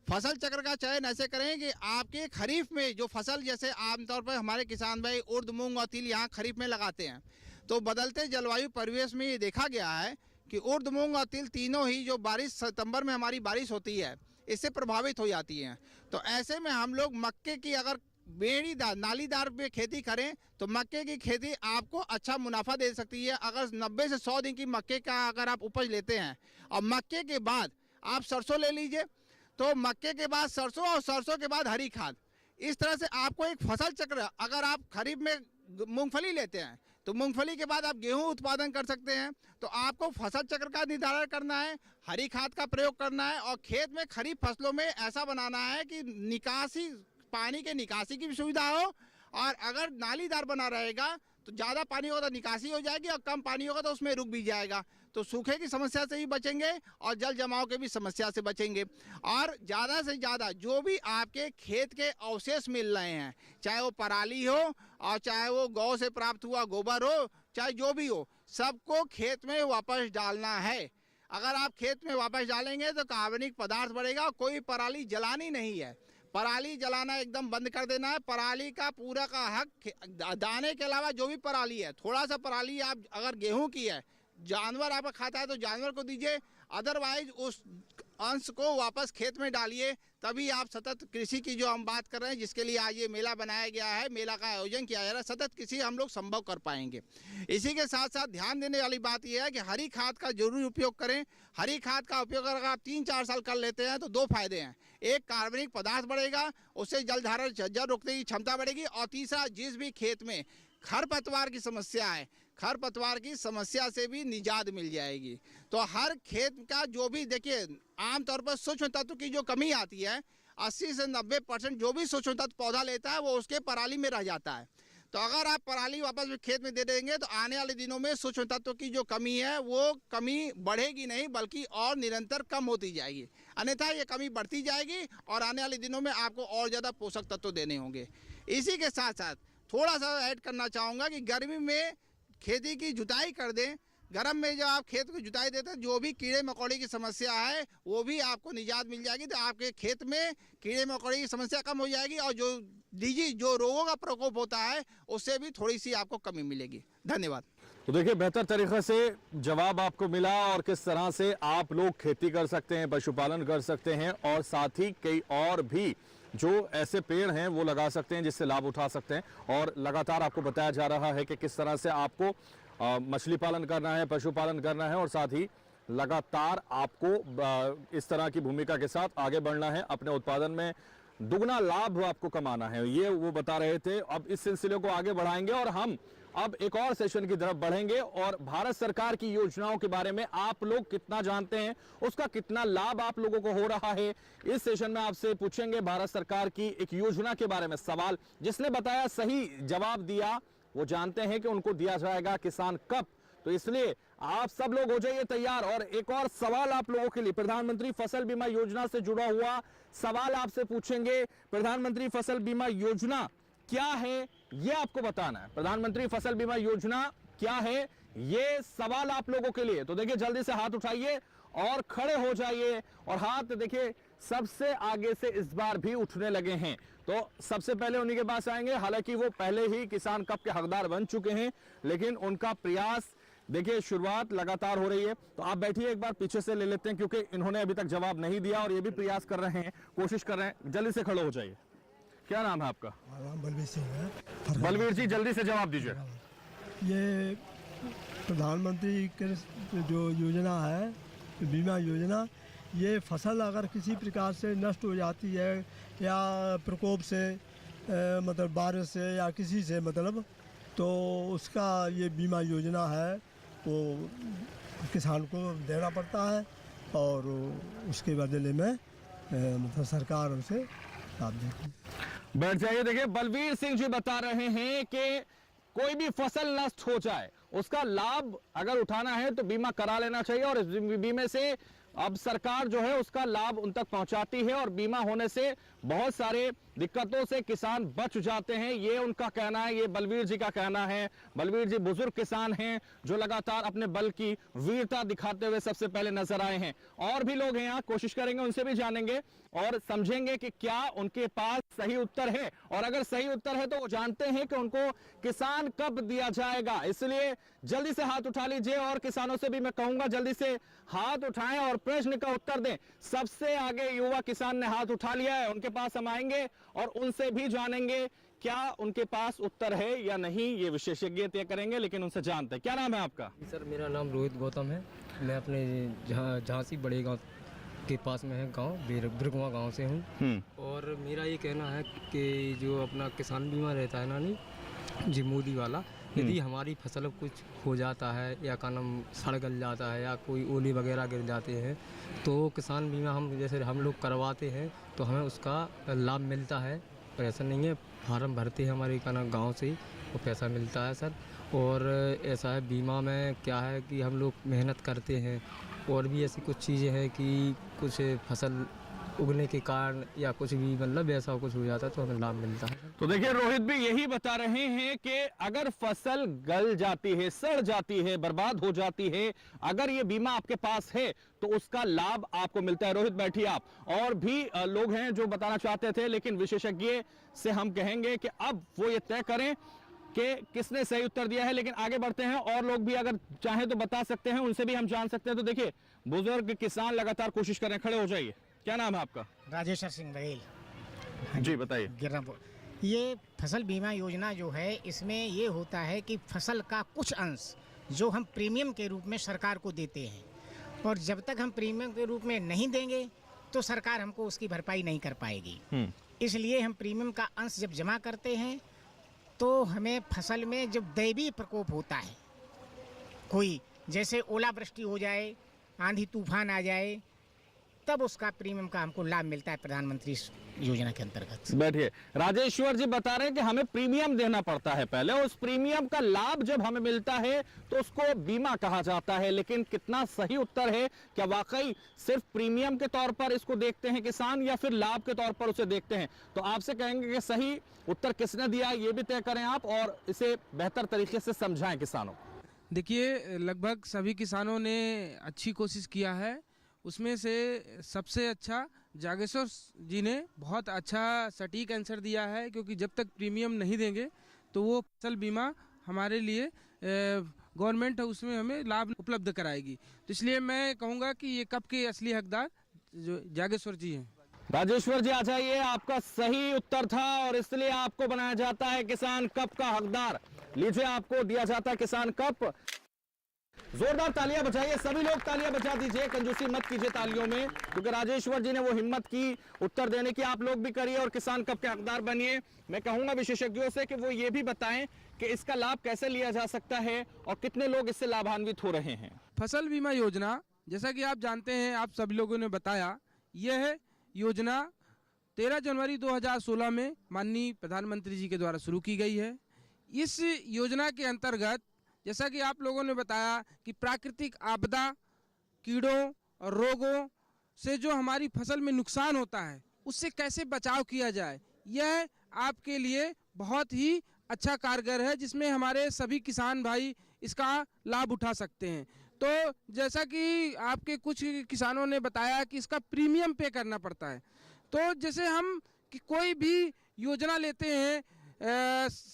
फसल चक्र का चयन ऐसे करें कि आपके खरीफ में जो फसल, जैसे आमतौर पर हमारे किसान भाई उर्द, मूंग और तिल यहाँ खरीफ में लगाते हैं, तो बदलते जलवायु परिवेश में ये देखा गया है कि उर्द, मूंग और तिल तीनों ही जो बारिश सितंबर में हमारी बारिश होती है इससे प्रभावित हो जाती हैं। तो ऐसे में हम लोग मक्के की अगर बेड़ीदार नालीदार पे खेती करें तो मक्के की खेती आपको अच्छा मुनाफा दे सकती है। अगर 90 से 100 दिन की मक्के का अगर आप उपज लेते हैं और मक्के के बाद आप सरसों ले लीजिए, तो मक्के के बाद सरसों और सरसों के बाद हरी खाद, इस तरह से आपको एक फसल चक्र, अगर आप खरीफ में मूंगफली लेते हैं तो मूंगफली के बाद आप गेहूं उत्पादन कर सकते हैं। तो आपको फसल चक्र का निर्धारण करना है, हरी खाद का प्रयोग करना है और खेत में खरीफ फसलों में ऐसा बनाना है कि निकासी, पानी के निकासी की भी सुविधा हो। और अगर नालीदार बना रहेगा तो ज़्यादा पानी होगा तो निकासी हो जाएगी और कम पानी होगा तो उसमें रुक भी जाएगा। तो सूखे की समस्या से भी बचेंगे और जल जमाव के भी समस्या से बचेंगे। और ज़्यादा से ज़्यादा जो भी आपके खेत के अवशेष मिल रहे हैं, चाहे वो पराली हो और चाहे वो गौ से प्राप्त हुआ गोबर हो, चाहे जो भी हो, सबको खेत में वापस डालना है। अगर आप खेत में वापस डालेंगे तो कार्बनिक पदार्थ बढ़ेगा। कोई पराली जलानी नहीं है, पराली जलाना एकदम बंद कर देना है। पराली का पूरा का हक दाने के अलावा जो भी पराली है, थोड़ा सा पराली आप अगर गेहूं की है, जानवर आपका खाता है तो जानवर को दीजिए, अदरवाइज उस अंश को वापस खेत में डालिए। तभी आप सतत कृषि की जो हम बात कर रहे हैं, जिसके लिए आज ये मेला बनाया गया है, मेला का आयोजन किया जा रहा है, सतत कृषि हम लोग संभव कर पाएंगे। इसी के साथ साथ ध्यान देने वाली बात यह है कि हरी खाद का जरूर उपयोग करें। हरी खाद का उपयोग अगर आप 3-4 साल कर लेते हैं तो 2 फायदे हैं। एक, कार्बनिक पदार्थ बढ़ेगा, उससे जल धारण जल रोकने की क्षमता बढ़ेगी। और तीसरा, जिस भी खेत में खरपतवार की समस्या है, खरपतवार की समस्या से भी निजात मिल जाएगी। तो हर खेत का जो भी, देखिए आमतौर पर सूक्ष्म तत्व की जो कमी आती है, 80 से 90% जो भी सूक्ष्म तत्व पौधा लेता है वो उसके पराली में रह जाता है। तो अगर आप पराली वापस खेत में दे देंगे तो आने वाले दिनों में सूक्ष्म तत्व की जो कमी है वो कमी बढ़ेगी नहीं, बल्कि और निरंतर कम होती जाएगी। अन्यथा ये कमी बढ़ती जाएगी और आने वाले दिनों में आपको और ज़्यादा पोषक तत्व देने होंगे। इसी के साथ साथ थोड़ा सा ऐड करना चाहूँगा कि गर्मी में खेती की जुताई कर दें। गर्म में जब आप खेत को जुताई देते हैं, जो भी कीड़े मकोड़े की समस्या है वो भी आपको निजात मिल जाएगी। तो आपके खेत में कीड़े मकोड़े की समस्या कम हो जाएगी और जो रोगों का प्रकोप होता है उससे भी थोड़ी सी आपको कमी मिलेगी। धन्यवाद। तो देखिए, बेहतर तरीके से जवाब आपको मिला और किस तरह से आप लोग खेती कर सकते हैं, पशुपालन कर सकते हैं और साथ ही कई और भी जो ऐसे पेड़ हैं वो लगा सकते हैं जिससे लाभ उठा सकते हैं। और लगातार आपको बताया जा रहा है कि किस तरह से आपको मछली पालन करना है, पशुपालन करना है और साथ ही लगातार आपको इस तरह की भूमिका के साथ आगे बढ़ना है, अपने उत्पादन में दुगना लाभ आपको कमाना है, ये वो बता रहे थे। अब इस सिलसिले को आगे बढ़ाएंगे और हम अब एक और सेशन की तरफ बढ़ेंगे और भारत सरकार की योजनाओं के बारे में आप लोग कितना जानते हैं, उसका कितना लाभ आप लोगों को हो रहा है, इस सेशन में आपसे पूछेंगे। भारत सरकार की एक योजना के बारे में सवाल, जिसने बताया, सही जवाब दिया, वो जानते हैं कि उनको दिया जाएगा किसान कब। तो इसलिए आप सब लोग हो जाइए तैयार। और एक और सवाल आप लोगों के लिए, प्रधानमंत्री फसल बीमा योजना से जुड़ा हुआ सवाल आपसे पूछेंगे। प्रधानमंत्री फसल बीमा योजना क्या है ये आपको बताना है। प्रधानमंत्री फसल बीमा योजना क्या है ये सवाल आप लोगों के लिए। तो देखिए, जल्दी से हाथ उठाइए और खड़े हो जाइए। और हाथ देखिए सबसे आगे से इस बार भी उठने लगे हैं, तो सबसे पहले उन्हीं के पास आएंगे। हालांकि वो पहले ही किसान कप के हकदार बन चुके हैं, लेकिन उनका प्रयास देखिए, शुरुआत लगातार हो रही है। तो आप बैठिए, एक बार पीछे से ले लेते हैं क्योंकि इन्होंने अभी तक जवाब नहीं दिया और ये भी प्रयास कर रहे हैं, कोशिश कर रहे हैं। जल्दी से खड़े हो जाइए। क्या नाम है आपका? बलवीर सिंह है। बलवीर जी, जल्दी से जवाब दीजिए। ये प्रधानमंत्री की जो योजना है, बीमा योजना, ये फसल अगर किसी प्रकार से नष्ट हो जाती है या प्रकोप से मतलब बारिश से या किसी से मतलब, तो उसका ये बीमा योजना है वो किसान को देना पड़ता है और उसके बदले में मतलब सरकार उसे लाभ देती है। बैठ जाइए। देखिए, बलवीर सिंह जी बता रहे हैं कि कोई भी फसल नष्ट हो जाए उसका लाभ अगर उठाना है तो बीमा करा लेना चाहिए और इस बीमे से अब सरकार जो है उसका लाभ उन तक पहुंचाती है और बीमा होने से बहुत सारे दिक्कतों से किसान बच जाते हैं, ये उनका कहना है। ये बलवीर जी का कहना है। बलवीर जी बुजुर्ग किसान हैं जो लगातार अपने बल की वीरता दिखाते हुए सबसे पहले नजर आए हैं। और भी लोग हैं यहाँ, कोशिश करेंगे उनसे भी जानेंगे और समझेंगे कि क्या उनके पास सही उत्तर है, और अगर सही उत्तर है तो वो जानते हैं कि उनको किसान कब दिया जाएगा। इसलिए जल्दी से हाथ उठा लीजिए और किसानों से भी मैं कहूंगा जल्दी से हाथ उठाएं और प्रश्न का उत्तर दें। सबसे आगे युवा किसान ने हाथ उठा लिया है, उनके पास हम आएंगे और उनसे भी जानेंगे क्या उनके पास उत्तर है या नहीं, ये विशेषज्ञ तय करेंगे, लेकिन उनसे जानते हैं। क्या नाम है आपका? सर मेरा नाम रोहित गौतम है। मैं अपने झांसी बड़े गांव के पास में है गांव बिरगुआ गांव से हूं। और मेरा ये कहना है कि जो अपना किसान बीमा रहता है ना नहीं जी मोदी वाला, यदि हमारी फसल कुछ हो जाता है या का नाम सड़ गल जाता है या कोई ओले वगैरह गिर जाते हैं तो किसान बीमा हम जैसे हम लोग करवाते हैं तो हमें उसका लाभ मिलता है। पर ऐसा नहीं है, फार्म भरते हैं हमारे का नाम गाँव से वो पैसा मिलता है सर। और ऐसा है बीमा में क्या है कि हम लोग मेहनत करते हैं और भी ऐसी कुछ चीज़ें हैं कि कुछ फसल उगने के कारण या कुछ भी मतलब ऐसा कुछ हो जाता है तो हमें लाभ मिलता है। तो देखिए रोहित भी यही बता रहे हैं कि अगर फसल गल जाती है, सड़ जाती है, बर्बाद हो जाती है, अगर ये बीमा आपके पास है तो उसका लाभ आपको मिलता है। रोहित बैठिए आप। और भी लोग हैं जो बताना चाहते थे, लेकिन विशेषज्ञ से हम कहेंगे कि अब वो ये तय करें कि किसने सही उत्तर दिया है। लेकिन आगे बढ़ते हैं, और लोग भी अगर चाहें तो बता सकते हैं, उनसे भी हम जान सकते हैं। तो देखिए बुजुर्ग किसान लगातार कोशिश कर रहे हैं, खड़े हो जाइए। क्या नाम है आपका? राजेश्वर सिंह बघेल। जी बताइए। गिररामपुर। ये फसल बीमा योजना जो है इसमें ये होता है कि फसल का कुछ अंश जो हम प्रीमियम के रूप में सरकार को देते हैं, और जब तक हम प्रीमियम के रूप में नहीं देंगे तो सरकार हमको उसकी भरपाई नहीं कर पाएगी। इसलिए हम प्रीमियम का अंश जब जमा करते हैं तो हमें फसल में जब दैवीय प्रकोप होता है, कोई जैसे ओलावृष्टि हो जाए, आंधी तूफान आ जाए, तब उसका प्रीमियम का हमको लाभ मिलता है प्रधानमंत्री योजना के अंतर्गत। बैठिए। राजेश्वर जी बता रहे हैं कि हमें प्रीमियम देना पड़ता है पहले, उस प्रीमियम का लाभ जब हमें मिलता है तो उसको बीमा कहा जाता है। लेकिन कितना सही उत्तर है, क्या वाकई सिर्फ प्रीमियम के तौर पर इसको देखते हैं किसान या फिर लाभ के तौर पर उसे देखते हैं? तो आपसे कहेंगे कि सही उत्तर किसने दिया ये भी तय करें आप, और इसे बेहतर तरीके से समझाएं किसानों को। देखिए लगभग सभी किसानों ने अच्छी कोशिश किया है, उसमें से सबसे अच्छा जागेश्वर जी ने बहुत अच्छा सटीक आंसर दिया है, क्योंकि जब तक प्रीमियम नहीं देंगे तो वो फसल बीमा हमारे लिए गवर्नमेंट उसमें हमें लाभ उपलब्ध कराएगी। तो इसलिए मैं कहूँगा कि ये कब के असली हकदार जो जागेश्वर जी हैं। राजेश्वर जी आ जाइए, आपका सही उत्तर था और इसलिए आपको बनाया जाता है किसान कप का हकदार। लीजिए आपको दिया जाता है किसान कप। जोरदार तालियां बजाइए, सभी लोग तालियां बजा दीजिए, कंजूसी मत कीजिए तालियों में, क्योंकि राजेश्वर जी ने वो हिम्मत की उत्तर देने की। आप लोग भी करिए और किसान कप के हकदार बनिए। मैं कहूंगा विशेषज्ञों से कि वो ये भी बताएं कि इसका लाभ कैसे लिया जा सकता है और कितने लोग इससे लाभान्वित हो रहे हैं। फसल बीमा योजना जैसा कि आप जानते हैं, आप सभी लोगों ने बताया, यह योजना 13 जनवरी 2016 में माननीय प्रधानमंत्री जी के द्वारा शुरू की गई है। इस योजना के अंतर्गत जैसा कि आप लोगों ने बताया कि प्राकृतिक आपदा, कीड़ों और रोगों से जो हमारी फसल में नुकसान होता है उससे कैसे बचाव किया जाए, यह आपके लिए बहुत ही अच्छा कारगर है, जिसमें हमारे सभी किसान भाई इसका लाभ उठा सकते हैं। तो जैसा कि आपके कुछ किसानों ने बताया कि इसका प्रीमियम पे करना पड़ता है, तो जैसे हम कि कोई भी योजना लेते हैं,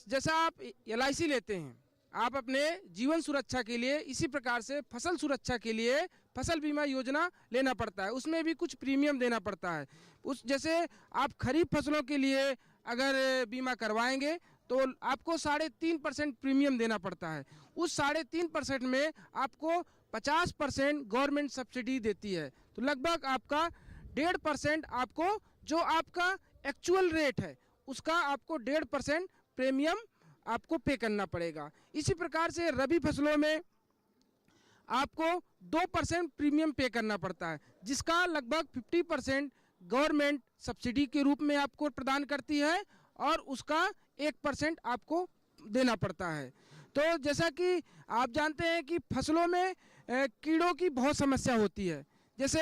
जैसा आप LIC लेते हैं, आप अपने जीवन सुरक्षा के लिए, इसी प्रकार से फसल सुरक्षा के लिए फसल बीमा योजना लेना पड़ता है। उसमें भी कुछ प्रीमियम देना पड़ता है। उस जैसे आप खरीफ फसलों के लिए अगर बीमा करवाएंगे तो आपको 3.5% प्रीमियम देना पड़ता है। उस 3.5% में आपको 50% गवर्नमेंट सब्सिडी देती है, तो लगभग आपका 1.5% आपको जो आपका एक्चुअल रेट है उसका आपको 1.5% प्रीमियम आपको पे करना पड़ेगा। इसी प्रकार से रबी फसलों में आपको 2% प्रीमियम पे करना पड़ता है, जिसका लगभग 50% गवर्नमेंट सब्सिडी के रूप में आपको प्रदान करती है और उसका 1% आपको देना पड़ता है। तो जैसा कि आप जानते हैं कि फसलों में कीड़ों की बहुत समस्या होती है। जैसे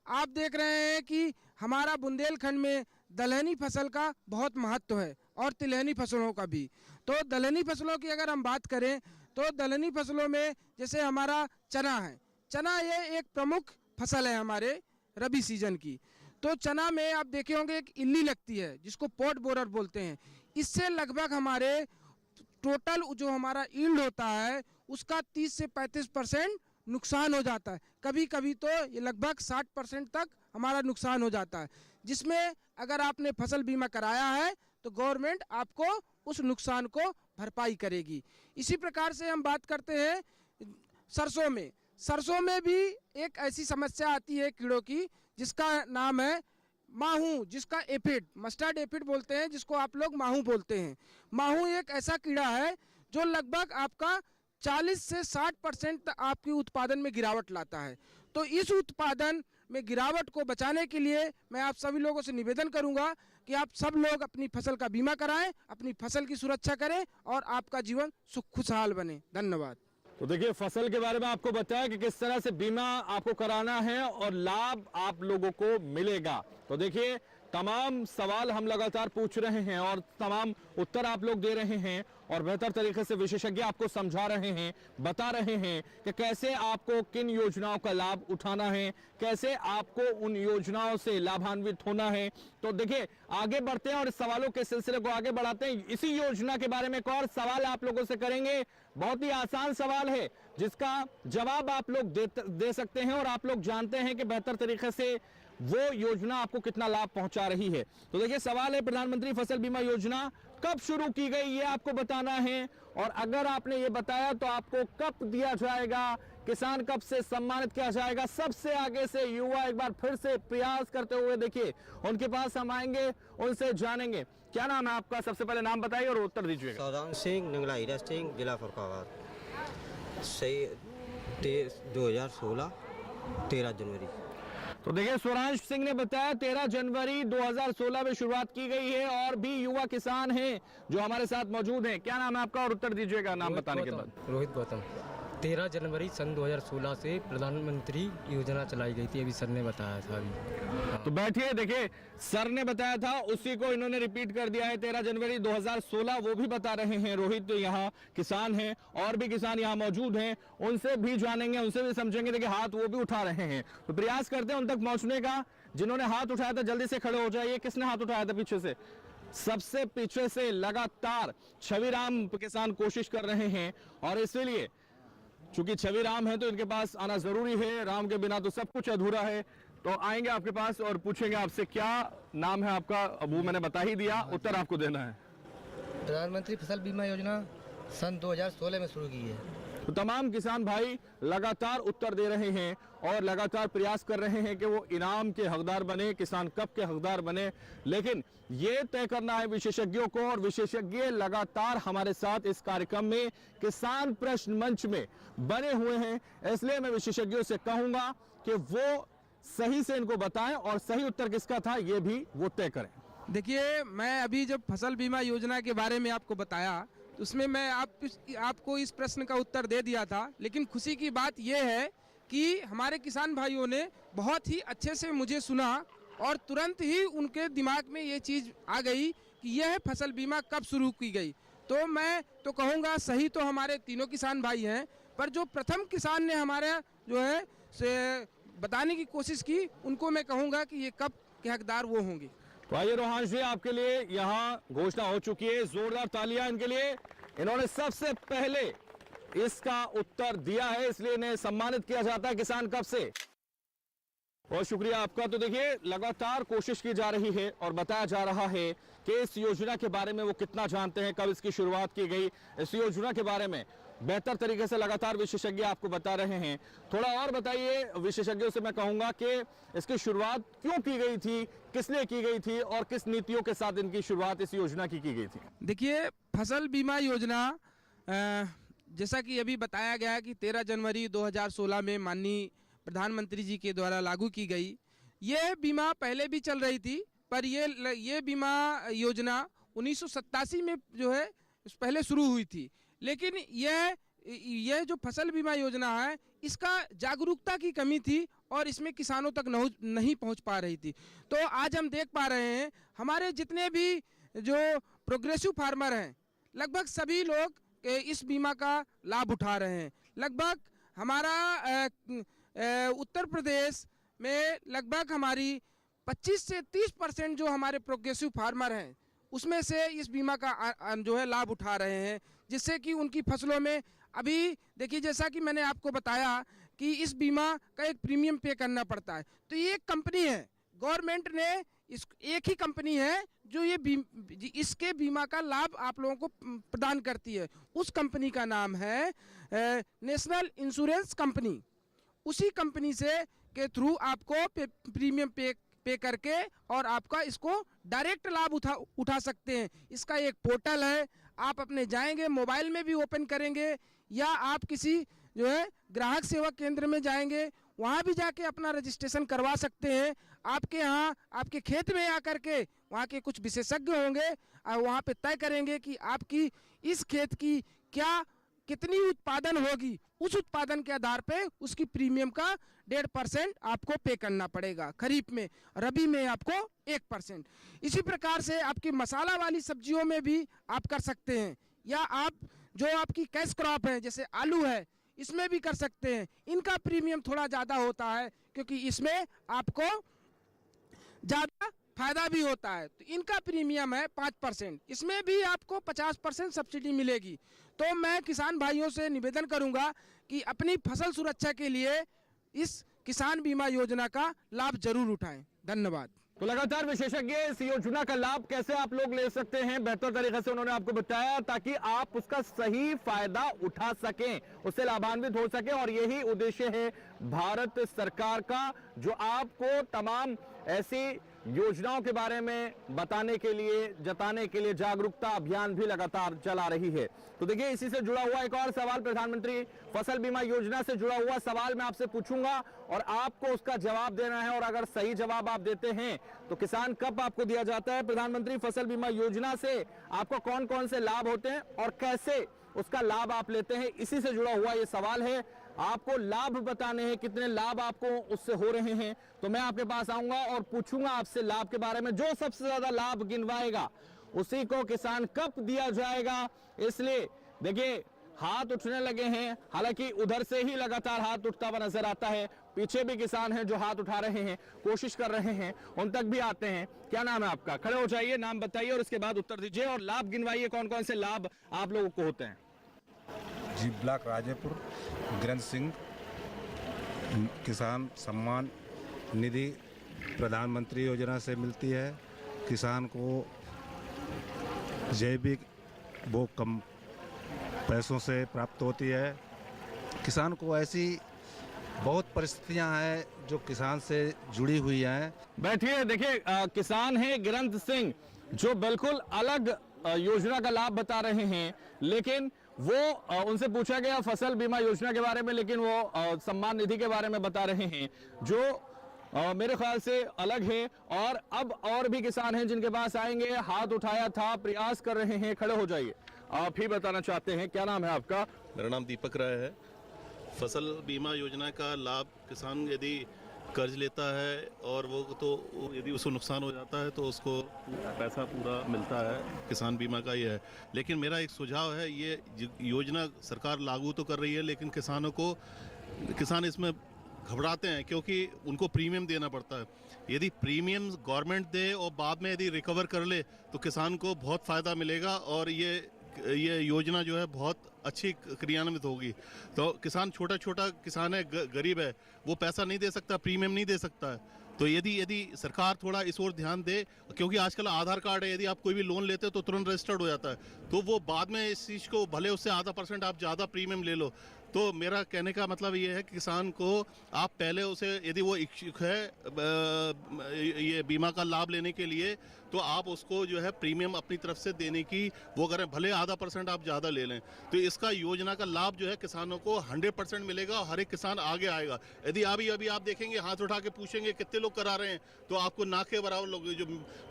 आप देख रहे हैं कि हमारा बुंदेलखंड में दलहनी फसल का बहुत महत्व है और तिलहनी फसलों का भी। तो दलहनी फसलों की अगर हम बात करें तो दलहनी फसलों में जैसे हमारा चना है, चना ये एक प्रमुख फसल है हमारे रबी सीजन की। तो चना में आप देखे होंगे एक इल्ली लगती है जिसको पॉट बोरर बोलते हैं। इससे लगभग हमारे टोटल जो हमारा यील्ड होता है उसका 30 से 35% नुकसान हो जाता है। कभी कभी तो ये लगभग 60% तक हमारा नुकसान हो जाता है, जिसमें अगर आपने फसल बीमा कराया है तो गवर्नमेंट आपको उस नुकसान को भरपाई करेगी। इसी प्रकार से हम बात करते हैं सरसों में। सरसों में भी एक ऐसी समस्या आती है कीड़ों की जिसका नाम है माहू, जिसका एफिड, मस्टर्ड एफिड बोलते हैं, जिसको आप लोग माहू बोलते हैं। माहू एक ऐसा कीड़ा है जो लगभग आपका 40 से 60% आपकी उत्पादन में गिरावट लाता है। तो इस उत्पादन में गिरावट को बचाने के लिए मैं आप सभी लोगों से निवेदन करूंगा कि आप सब लोग अपनी फसल का बीमा कराएं, अपनी फसल की सुरक्षा करें और आपका जीवन सुख खुशहाल बने। धन्यवाद। तो देखिए, फसल के बारे में आपको बताया कि किस तरह से बीमा आपको कराना है और लाभ आप लोगों को मिलेगा। तो देखिए, तमाम सवाल हम लगातार पूछ रहे हैं और तमाम उत्तर आप लोग दे रहे हैं और बेहतर तरीके से विशेषज्ञ आपको समझा रहे हैं, बता रहे हैं कि कैसे आपको किन योजनाओं का लाभ उठाना है, कैसे आपको उन योजनाओं से लाभान्वित होना है। तो देखिए, आगे बढ़ते हैं और इस सवालों के सिलसिले को आगे बढ़ाते हैं। इसी योजना के बारे में एक और सवाल आप लोगों से करेंगे। बहुत ही आसान सवाल है जिसका जवाब आप लोग दे सकते हैं और आप लोग जानते हैं कि बेहतर तरीके से वो योजना आपको कितना लाभ पहुंचा रही है। तो देखिए, सवाल है प्रधानमंत्री फसल बीमा योजना कब शुरू की गई ये आपको बताना है और अगर आपने ये बताया तो आपको कब दिया जाएगा, किसान कब से सम्मानित किया जाएगा। सबसे आगे से युवा एक बार फिर से प्रयास करते हुए देखिए, उनके पास हम आएंगे, उनसे जानेंगे। क्या नाम है आपका? सबसे पहले नाम बताइए और उत्तर दीजिएगा। सौदान सिंह, नंगला हीरा सिंह, जिला फरुखाबाद। सही 2016 13 जनवरी। तो देखिए, स्वरांश सिंह ने बताया 13 जनवरी 2016 में शुरुआत की गई है और भी युवा किसान हैं जो हमारे साथ मौजूद हैं। क्या नाम है आपका और उत्तर दीजिएगा नाम बताने के बाद। रोहित गौतम। 13 जनवरी सन 2016 से प्रधानमंत्री योजना चलाई गई थी, अभी सर ने बताया था अभी। तो बैठिए, देखिए सर ने बताया था उसी को इन्होंने रिपीट कर दिया है। 13 जनवरी 2016 वो भी बता रहे हैं। रोहित यहाँ किसान हैं और भी किसान यहाँ मौजूद हैं, उनसे भी जानेंगे, उनसे भी समझेंगे। देखिए, हाथ वो भी उठा रहे हैं, तो प्रयास करते हैं उन तक पहुंचने का। जिन्होंने हाथ उठाया था जल्दी से खड़े हो जाइए। किसने हाथ उठाया था पीछे से? सबसे पीछे से लगातार छविराम किसान कोशिश कर रहे हैं और इसलिए चूंकि छवि राम है तो इनके पास आना जरूरी है। राम के बिना तो सब कुछ अधूरा है। तो आएंगे आपके पास और पूछेंगे आपसे क्या नाम है आपका। वो मैंने बता ही दिया, उत्तर आपको देना है। प्रधानमंत्री फसल बीमा योजना सन 2016 में शुरू की है। तो तमाम किसान भाई लगातार उत्तर दे रहे हैं और लगातार प्रयास कर रहे हैं कि वो इनाम के हकदार बने, किसान कप के हकदार बने। लेकिन ये तय करना है विशेषज्ञों को और विशेषज्ञ लगातार हमारे साथ इस कार्यक्रम में किसान प्रश्न मंच में बने हुए हैं। इसलिए मैं विशेषज्ञों से कहूंगा कि वो सही से इनको बताएं और सही उत्तर किसका था ये भी वो तय करें। देखिए, मैं अभी जब फसल बीमा योजना के बारे में आपको बताया तो उसमें मैं आपको इस प्रश्न का उत्तर दे दिया था। लेकिन खुशी की बात यह है कि हमारे किसान भाइयों ने बहुत ही अच्छे से मुझे सुना और तुरंत ही उनके दिमाग में ये चीज़ आ गई कि यह फसल बीमा कब शुरू की गई। तो मैं तो कहूँगा सही तो हमारे तीनों किसान भाई हैं, पर जो प्रथम किसान ने हमारे जो है से बताने की कोशिश की उनको मैं कहूँगा कि ये कब के हकदार वो होंगे। तो आइए रोहांश जी, आपके लिए यहाँ घोषणा हो चुकी है। जोरदार तालियां इनके लिए। इन्होंने सबसे पहले इसका उत्तर दिया है, इसलिए इन्हें सम्मानित किया जाता है किसान कप से। बहुत शुक्रिया आपका। तो देखिए, लगातार कोशिश की जा रही है और बताया जा रहा है कि इस योजना के बारे में वो कितना जानते हैं, कब इसकी शुरुआत की गई। इस योजना के बारे में बेहतर तरीके से लगातार विशेषज्ञ आपको बता रहे हैं। थोड़ा और बताइए, विशेषज्ञों से मैं कहूंगा कि इसकी शुरुआत क्यों की गई थी, किसने की गई थी और किस नीतियों के साथ इनकी शुरुआत इस योजना की गई थी। देखिए, फसल बीमा योजना जैसा कि अभी बताया गया कि 13 जनवरी 2016 में माननीय प्रधानमंत्री जी के द्वारा लागू की गई। ये बीमा पहले भी चल रही थी, पर ये बीमा योजना 1987 में जो है पहले शुरू हुई थी। लेकिन यह यह जो फसल बीमा योजना है इसका जागरूकता की कमी थी और इसमें किसानों तक नहीं पहुंच पा रही थी। तो आज हम देख पा रहे हैं हमारे जितने भी जो प्रोग्रेसिव फार्मर हैं लगभग सभी लोग इस बीमा का लाभ उठा रहे हैं। लगभग हमारा उत्तर प्रदेश में लगभग हमारी 25 से 30% जो हमारे प्रोग्रेसिव फार्मर हैं उसमें से इस बीमा का जो है लाभ उठा रहे हैं, जिससे कि उनकी फसलों में अभी देखिए जैसा कि मैंने आपको बताया कि इस बीमा का एक प्रीमियम पे करना पड़ता है। तो ये एक कंपनी है, गवर्नमेंट ने एक ही कंपनी है जो ये इसके बीमा का लाभ आप लोगों को प्रदान करती है। उस कंपनी का नाम है नेशनल इंश्योरेंस कंपनी। उसी कंपनी से के थ्रू आपको प्रीमियम पे करके और आपका इसको डायरेक्ट लाभ उठा सकते हैं। इसका एक पोर्टल है, आप अपने जाएंगे मोबाइल में भी ओपन करेंगे या आप किसी जो है ग्राहक सेवा केंद्र में जाएंगे वहाँ भी जाके अपना रजिस्ट्रेशन करवा सकते हैं। आपके यहाँ आपके खेत में आकर के वहाँ के कुछ विशेषज्ञ होंगे और वहाँ पे तय करेंगे कि आपकी इस खेत की कितनी उत्पादन होगी। उस उत्पादन के आधार पे उसकी प्रीमियम का 1.5% आपको पे करना पड़ेगा। खरीफ में, रबी में आपको 1%। इसी प्रकार से आपकी मसाला वाली सब्जियों में भी आप कर सकते हैं, या आप जो आपकी कैश क्रॉप है जैसे आलू है इसमें भी कर सकते हैं। इनका प्रीमियम थोड़ा ज़्यादा होता है क्योंकि इसमें आपको ज़्यादा फायदा भी होता है। तो इनका प्रीमियम है 5%, इसमें भी आपको 50% सब्सिडी मिलेगी। तो मैं किसान भाइयों से निवेदन करूंगा कि अपनी फसल सुरक्षा के लिए इस किसान बीमा योजना का लाभ जरूर उठाएं। धन्यवाद। तो लगातार विशेषज्ञ इस योजना का लाभ कैसे आप लोग ले सकते हैं बेहतर तरीके से उन्होंने आपको बताया ताकि आप उसका सही फायदा उठा सकें, उससे लाभान्वित हो सके। और यही उद्देश्य है भारत सरकार का, जो आपको तमाम ऐसी योजनाओं के बारे में बताने के लिए, जताने के लिए जागरूकता अभियान भी लगातार चला रही है। तो देखिए, इसी से जुड़ा हुआ एक और सवाल, प्रधानमंत्री फसल बीमा योजना से जुड़ा हुआ सवाल मैं आपसे पूछूंगा और आपको उसका जवाब देना है। और अगर सही जवाब आप देते हैं तो किसान कप आपको दिया जाता है। प्रधानमंत्री फसल बीमा योजना से आपको कौन कौन से लाभ होते हैं और कैसे उसका लाभ आप लेते हैं, इसी से जुड़ा हुआ ये सवाल है। आपको लाभ बताने हैं, कितने लाभ आपको उससे हो रहे हैं। तो मैं आपके पास आऊंगा और पूछूंगा आपसे लाभ के बारे में। जो सबसे ज्यादा लाभ गिनवाएगा उसी को किसान कप दिया जाएगा। इसलिए देखिए, हाथ उठने लगे हैं, हालांकि उधर से ही लगातार हाथ उठता हुआ नजर आता है। पीछे भी किसान हैं जो हाथ उठा रहे हैं, कोशिश कर रहे हैं, उन तक भी आते हैं। क्या नाम है आपका? खड़े हो जाइए, नाम बताइए और उसके बाद उत्तर दीजिए और लाभ गिनवाइए, कौन कौन से लाभ आप लोगों को होते हैं। जी, ब्लॉक राजेपुर, ग्रंथ सिंह। किसान सम्मान निधि प्रधानमंत्री योजना से मिलती है। किसान को जैविक वो कम पैसों से प्राप्त होती है। किसान को ऐसी बहुत परिस्थितियां हैं जो किसान से जुड़ी हुई हैं। बैठिए, देखिए किसान है ग्रंथ सिंह जो बिल्कुल अलग योजना का लाभ बता रहे हैं, लेकिन वो उनसे पूछा गया फसल बीमा योजना के बारे में, लेकिन वो सम्मान निधि के बारे में बता रहे हैं जो मेरे ख्याल से अलग है। और अब और भी किसान हैं जिनके पास आएंगे। हाथ उठाया था, प्रयास कर रहे हैं, खड़े हो जाइए। आप ही बताना चाहते हैं, क्या नाम है आपका? मेरा नाम दीपक राय है। फसल बीमा योजना का लाभ किसान यदि कर्ज लेता है और वो तो यदि उसको नुकसान हो जाता है तो उसको पैसा पूरा मिलता है। किसान बीमा का ये है। लेकिन मेरा एक सुझाव है, ये योजना सरकार लागू तो कर रही है लेकिन किसान इसमें घबराते हैं क्योंकि उनको प्रीमियम देना पड़ता है। यदि प्रीमियम गवर्नमेंट दे और बाद में यदि रिकवर कर ले तो किसान को बहुत फ़ायदा मिलेगा और ये योजना जो है बहुत अच्छी क्रियान्वित होगी। तो किसान छोटा किसान है, गरीब है, वो पैसा नहीं दे सकता, प्रीमियम नहीं दे सकता है। तो यदि सरकार थोड़ा इस ओर ध्यान दे, क्योंकि आजकल आधार कार्ड है, यदि आप कोई भी लोन लेते हो तो तुरंत रजिस्टर्ड हो जाता है, तो वो बाद में इस चीज़ को भले उससे आधा % आप ज़्यादा प्रीमियम ले लो। तो मेरा कहने का मतलब ये है कि किसान को आप पहले उसे, यदि वो इच्छुक है ये बीमा का लाभ लेने के लिए, तो आप उसको जो है प्रीमियम अपनी तरफ से देने की वो करें, भले आधा % आप ज़्यादा ले लें। तो इसका योजना का लाभ जो है किसानों को 100% मिलेगा और हर एक किसान आगे आएगा। यदि अभी आप देखेंगे, हाथ उठा के पूछेंगे कितने लोग करा रहे हैं, तो आपको ना के बराबर लोग,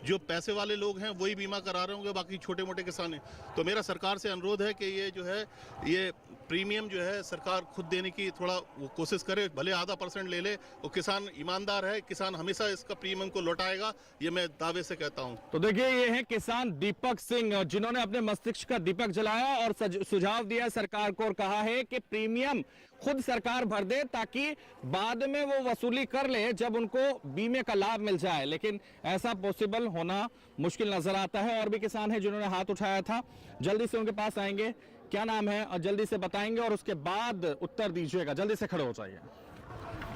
जो पैसे वाले लोग हैं वही बीमा करा रहे होंगे, बाकी छोटे मोटे किसान हैं। तो मेरा सरकार से अनुरोध है कि ये जो है ये प्रीमियम जो है सरकार खुद देने की थोड़ा वो कोशिश करे, भले आधा % ले ले, और किसान ईमानदार है, किसान हमेशा इसका प्रीमियम को लौटाएगा, ये मैं दावे से कहता हूँ। तो देखिए ये है किसान दीपक सिंह, जिन्होंने अपने मस्तिष्क का दीपक जलाया और सुझाव दिया सरकार को और कहा है कि प्रीमियम खुद सरकार भर दे ताकि बाद में वो वसूली कर ले जब उनको बीमे का लाभ मिल जाए, लेकिन ऐसा पॉसिबल होना मुश्किल नजर आता है। और भी किसान हैं जिन्होंने हाथ उठाया था, जल्दी से उनके पास आएंगे, क्या नाम है और जल्दी से बताएंगे और उसके बाद उत्तर दीजिएगा। जल्दी से खड़े हो जाइए,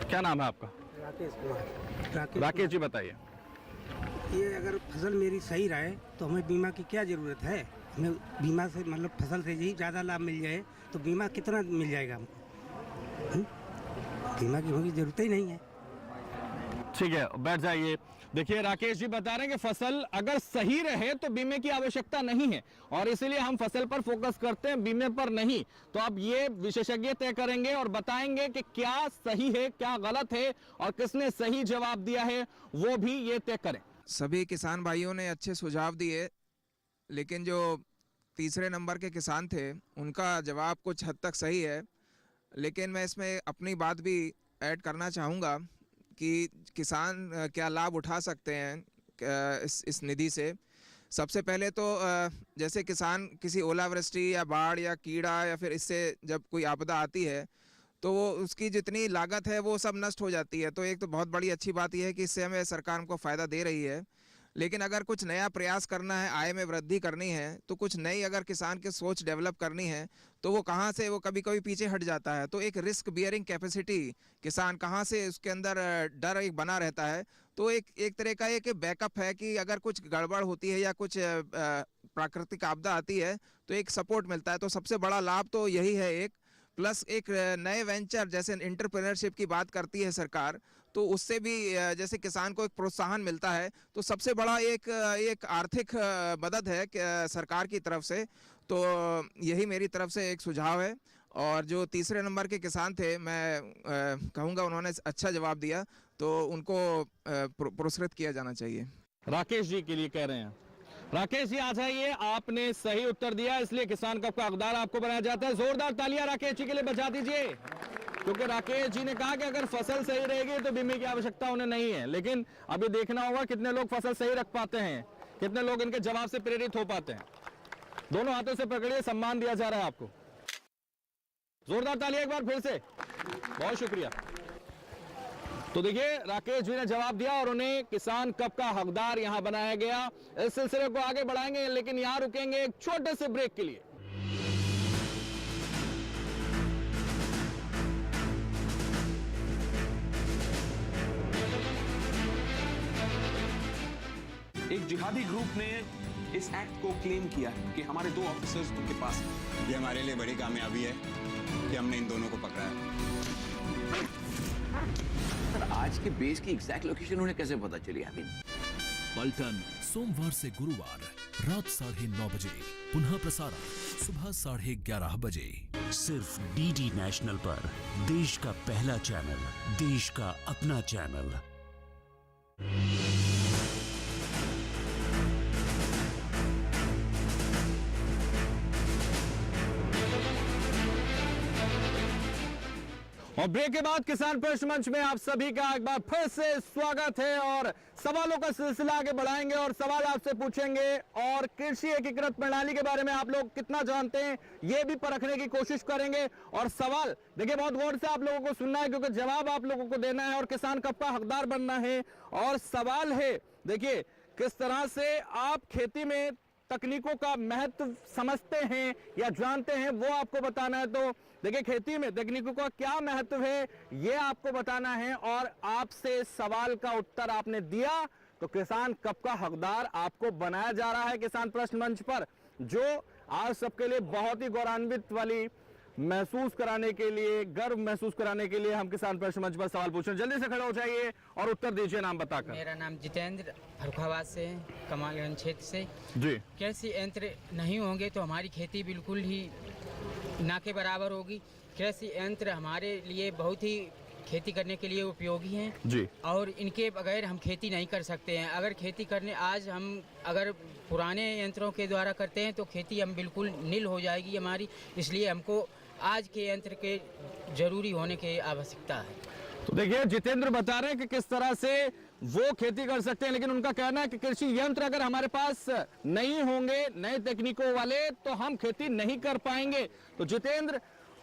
क्या नाम है आपका? राकेश कुमार। राकेश जी बताइए। ये अगर फसल मेरी सही रहे तो हमें बीमा की क्या ज़रूरत है? हमें बीमा से मतलब फसल से ही ज़्यादा लाभ मिल जाए तो बीमा कितना मिल जाएगा हमको? बीमा की होगी जरूरत ही नहीं है। ठीक है, बैठ जाइए। देखिए राकेश जी बता रहे हैं कि फसल अगर सही रहे तो बीमे की आवश्यकता नहीं है और इसीलिए हम फसल पर फोकस करते हैं, बीमे पर नहीं। तो अब ये विशेषज्ञ तय करेंगे और बताएंगे कि क्या सही है, क्या गलत है और किसने सही जवाब दिया है, वो भी ये तय करें। सभी किसान भाइयों ने अच्छे सुझाव दिए, लेकिन जो तीसरे नंबर के किसान थे उनका जवाब कुछ हद तक सही है, लेकिन मैं इसमें अपनी बात भी ऐड करना चाहूँगा कि किसान क्या लाभ उठा सकते हैं इस निधि से। सबसे पहले तो जैसे किसान किसी ओलावृष्टि या बाढ़ या कीड़ा या फिर इससे जब कोई आपदा आती है तो वो उसकी जितनी लागत है वो सब नष्ट हो जाती है। तो एक तो बहुत बड़ी अच्छी बात यह है कि इससे हमें सरकार हमको फ़ायदा दे रही है, लेकिन अगर कुछ नया प्रयास करना है, आय में वृद्धि करनी है, तो कुछ नई अगर किसान की सोच डेवलप करनी है तो वो कहाँ से, वो कभी कभी पीछे हट जाता है। तो एक रिस्क बियरिंग कैपेसिटी किसान कहाँ से, उसके अंदर डर एक बना रहता है। तो एक तरह का एक बैकअप है कि अगर कुछ गड़बड़ होती है या कुछ प्राकृतिक आपदा आती है तो एक सपोर्ट मिलता है। तो सबसे बड़ा लाभ तो यही है एक, प्लस एक नए वेंचर जैसे एंटरप्रेन्योरशिप की बात करती है सरकार, तो उससे भी जैसे किसान को एक प्रोत्साहन मिलता है। तो सबसे बड़ा एक आर्थिक मदद है सरकार की तरफ से। तो यही मेरी तरफ से एक सुझाव है। और जो तीसरे नंबर के किसान थे, मैं कहूँगा उन्होंने अच्छा जवाब दिया, तो उनको पुरस्कृत किया जाना चाहिए। राकेश जी के लिए कह रहे हैं। राकेश जी आ जाइए, आपने सही उत्तर दिया, इसलिए किसान कप का हकदार आपको बनाया जाता है। जोरदार तालियां राकेश जी के लिए बजा दीजिए, क्योंकि राकेश जी ने कहा कि अगर फसल सही रहेगी तो बीमे की आवश्यकता उन्हें नहीं है। लेकिन अभी देखना होगा कितने लोग फसल सही रख पाते हैं, कितने लोग इनके जवाब से प्रेरित हो पाते हैं। दोनों हाथों से पकड़िए, सम्मान दिया जा रहा है आपको। जोरदार तालियां एक बार फिर से, बहुत शुक्रिया। तो देखिए राकेश जी ने जवाब दिया और उन्हें किसान कप का हकदार यहां बनाया गया। इस सिलसिले को आगे बढ़ाएंगे, लेकिन यहां रुकेंगे एक छोटे से ब्रेक के लिए। एक जिहादी ग्रुप ने इस एक्ट को क्लेम किया है कि हमारे 2 ऑफिसर्स उनके पास हैं। ये हमारे लिए बड़ी कामयाबी है कि हमने इन दोनों को पकड़ा है। आज के बेस की एग्जैक्ट लोकेशन उन्हें कैसे पता चली? पलटन सोमवार से गुरुवार रात 9:30 बजे, पुनः प्रसारण सुबह 11:30 बजे, सिर्फ डीडी नेशनल पर। देश का पहला चैनल, देश का अपना चैनल। और ब्रेक के बाद किसान प्रश्न मंच में आप सभी का एक बार फिर से स्वागत है और सवालों का सिलसिला आगे बढ़ाएंगे और सवाल आपसे पूछेंगे और कृषि एकीकृत प्रणाली के बारे में आप लोग कितना जानते हैं ये भी परखने की कोशिश करेंगे। और सवाल देखिए बहुत गौर से आप लोगों को सुनना है, क्योंकि जवाब आप लोगों को देना है और किसान कप का हकदार बनना है। और सवाल है, देखिए किस तरह से आप खेती में तकनीकों का महत्व समझते हैं या जानते हैं, वो आपको बताना है। तो देखिए खेती में तकनीकों का क्या महत्व है ये आपको बताना है और आपसे सवाल का उत्तर आपने दिया तो किसान कप का हकदार आपको बनाया जा रहा है किसान प्रश्न मंच पर, जो आज सबके लिए बहुत ही गौरवान्वित वाली महसूस कराने के लिए, गर्व महसूस कराने के लिए हम किसान प्रश्न मंच पर सवाल पूछ रहे हैं। जल्दी से खड़े हो जाइए और उत्तर दीजिए नाम बताकर। मेरा नाम जितेंद्र, फरुखाबाद से, कमालगंज क्षेत्र से जी। कृषि यंत्र नहीं होंगे तो हमारी खेती बिल्कुल ही ना के बराबर होगी। कृषि यंत्र हमारे लिए बहुत ही खेती करने के लिए उपयोगी हैं जी, और इनके बगैर हम खेती नहीं कर सकते हैं। अगर खेती करने आज हम अगर पुराने यंत्रों के द्वारा करते हैं तो खेती हम बिल्कुल नील हो जाएगी हमारी। इसलिए हमको आज के यंत्र के जरूरी होने की आवश्यकता है। तो देखिए जितेंद्र बता रहे हैं कि किस तरह से वो खेती कर सकते हैं, लेकिन उनका कहना है कि कृषि यंत्र अगर हमारे पास नहीं होंगे नए तकनीकों वाले तो हम खेती नहीं कर पाएंगे। तो जितेंद्र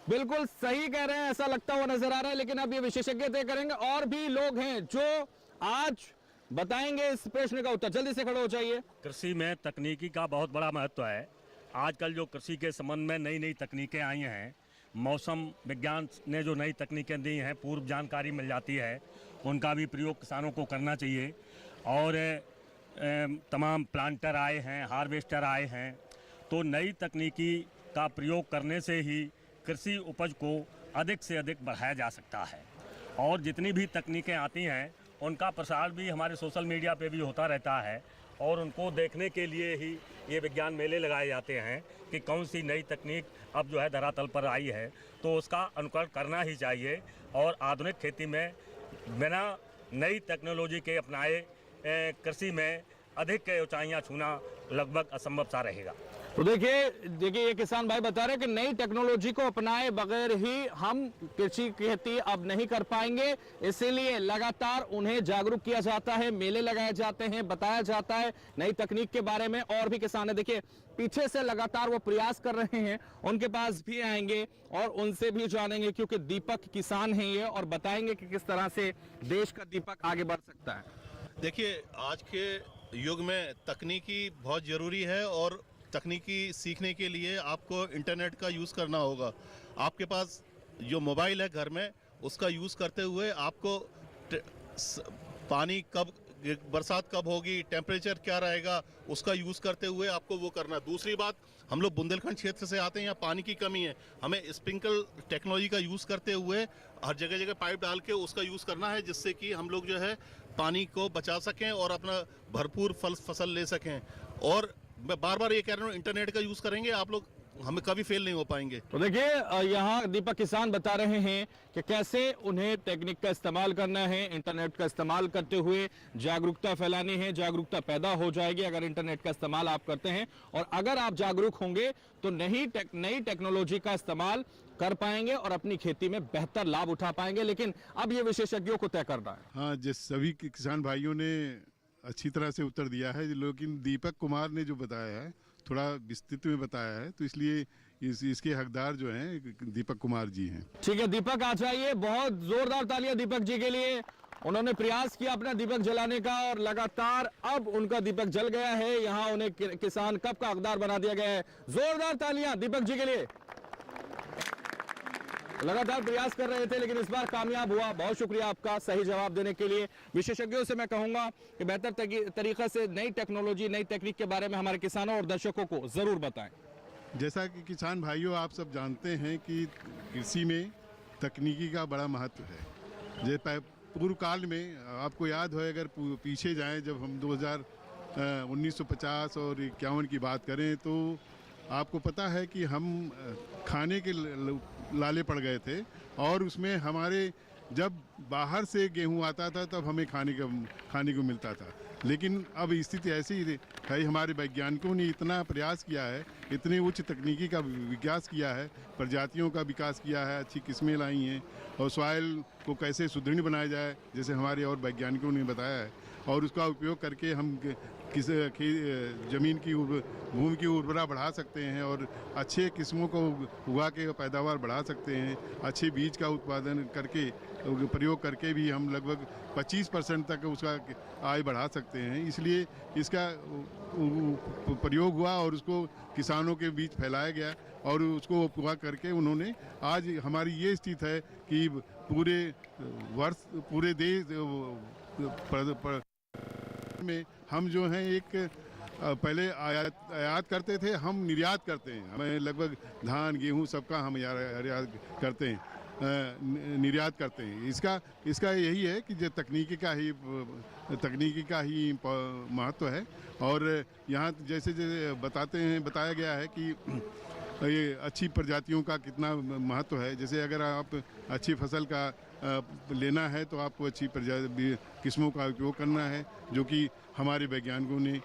बिल्कुल सही कह रहे हैं, ऐसा लगता हुआ नजर आ रहा है। लेकिन अब ये विशेषज्ञ तय करेंगे, और भी लोग हैं जो आज बताएंगे इस प्रश्न का उत्तर। जल्दी से खड़े हो जाइए। कृषि में तकनीकी का बहुत बड़ा महत्व है। आजकल जो कृषि के संबंध में नई नई तकनीकें आई हैं, मौसम विज्ञान ने जो नई तकनीकें दी हैं, पूर्व जानकारी मिल जाती है, उनका भी प्रयोग किसानों को करना चाहिए। और तमाम प्लांटर आए हैं, हार्वेस्टर आए हैं, तो नई तकनीकी का प्रयोग करने से ही कृषि उपज को अधिक से अधिक बढ़ाया जा सकता है। और जितनी भी तकनीकें आती हैं उनका प्रसार भी हमारे सोशल मीडिया पे भी होता रहता है, और उनको देखने के लिए ही ये विज्ञान मेले लगाए जाते हैं कि कौन सी नई तकनीक अब जो है धरातल पर आई है, तो उसका अनुकरण करना ही चाहिए। और आधुनिक खेती में बिना नई टेक्नोलॉजी के अपनाए कृषि में अधिक ऊंचाइयां छूना लगभग असंभव सा रहेगा। तो देखिए ये किसान भाई बता रहे हैं कि नई टेक्नोलॉजी को अपनाए बगैर ही हम कृषि खेती अब नहीं कर पाएंगे, इसीलिए लगातार उन्हें जागरूक किया जाता है, मेले लगाए जाते हैं, बताया जाता है नई तकनीक के बारे में। और भी किसान है, देखिए पीछे से लगातार वो प्रयास कर रहे हैं, उनके पास भी आएंगे और उनसे भी जानेंगे, क्योंकि दीपक किसान हैं ये, और बताएंगे कि किस तरह से देश का दीपक आगे बढ़ सकता है। देखिए आज के युग में तकनीकी बहुत ज़रूरी है, और तकनीकी सीखने के लिए आपको इंटरनेट का यूज़ करना होगा। आपके पास जो मोबाइल है घर में, उसका यूज़ करते हुए आपको पानी कब, बरसात कब होगी, टेम्परेचर क्या रहेगा, उसका यूज़ करते हुए आपको वो करना। दूसरी बात, हम लोग बुंदेलखंड क्षेत्र से आते हैं, यहाँ पानी की कमी है, हमें स्प्रिंकल टेक्नोलॉजी का यूज़ करते हुए हर जगह जगह पाइप डाल के उसका यूज़ करना है, जिससे कि हम लोग जो है पानी को बचा सकें और अपना भरपूर फसल ले सकें। और मैं बार बार ये कह रहा हूँ, इंटरनेट का यूज़ करेंगे आप लोग, हमें कभी फेल नहीं हो पाएंगे। तो देखिए यहाँ दीपक किसान बता रहे हैं कि कैसे उन्हें टेक्निक का इस्तेमाल करना है, इंटरनेट का इस्तेमाल करते हुए जागरूकता फैलानी है। जागरूकता पैदा हो जाएगी अगर इंटरनेट का इस्तेमाल आप करते हैं, और अगर आप जागरूक होंगे तो नई टेक्नोलॉजी का इस्तेमाल कर पाएंगे और अपनी खेती में बेहतर लाभ उठा पाएंगे। लेकिन अब ये विशेषज्ञों को तय करना है। हाँ, जिस सभी किसान भाइयों ने अच्छी तरह से उत्तर दिया है, लेकिन दीपक कुमार ने जो बताया है थोड़ा विस्तृत में बताया है, तो इसलिए इसके हकदार जो हैं दीपक कुमार जी हैं। ठीक है, दीपक आ जाइए। बहुत जोरदार तालियां दीपक जी के लिए। उन्होंने प्रयास किया अपना दीपक जलाने का, और लगातार अब उनका दीपक जल गया है। यहाँ उन्हें किसान कप का हकदार बना दिया गया है। जोरदार तालियां दीपक जी के लिए। लगातार प्रयास कर रहे थे, लेकिन इस बार कामयाब हुआ। बहुत शुक्रिया आपका सही जवाब देने के लिए। विशेषज्ञों से मैं कहूंगा कि बेहतर तरीके से नई टेक्नोलॉजी, नई टेक्निक के बारे में हमारे किसानों और दर्शकों को जरूर बताएं। जैसा कि किसान भाइयों आप सब जानते हैं कि कृषि में तकनीकी का बड़ा महत्व है। जैसे पूर्व काल में आपको याद हो, अगर पीछे जाएं, जब हम 1950 और 51 की बात करें, तो आपको पता है कि हम खाने के लाले पड़ गए थे, और उसमें हमारे जब बाहर से गेहूं आता था तब हमें खाने को मिलता था। लेकिन अब स्थिति ऐसी है, हमारे वैज्ञानिकों ने इतना प्रयास किया है, इतने उच्च तकनीकी का विकास किया है, प्रजातियों का विकास किया है, अच्छी किस्में लाई हैं, और सॉइल को कैसे सुदृढ़ बनाया जाए, जैसे हमारे और वैज्ञानिकों ने बताया है, और उसका उपयोग करके हम ज़मीन की भूमि की उर्वरता बढ़ा सकते हैं, और अच्छे किस्मों को उगा के पैदावार बढ़ा सकते हैं। अच्छे बीज का उत्पादन करके, प्रयोग करके भी हम लगभग 25% तक उसका आय बढ़ा सकते हैं। इसलिए इसका प्रयोग हुआ और उसको किसानों के बीच फैलाया गया, और उसको पूरा करके उन्होंने आज हमारी ये स्थिति है कि पूरे देश में हम जो हैं एक पहले आयात करते थे, हम निर्यात करते हैं। हमें लगभग धान, गेहूं सबका हम आयात करते हैं, निर्यात करते हैं। इसका यही है कि जो तकनीकी का ही महत्व है। और यहाँ जैसे बताया गया है कि ये अच्छी प्रजातियों का कितना महत्व है। जैसे अगर आप अच्छी फसल का लेना है तो आपको अच्छी किस्मों का उपयोग करना है, जो कि हमारे वैज्ञानिकों ने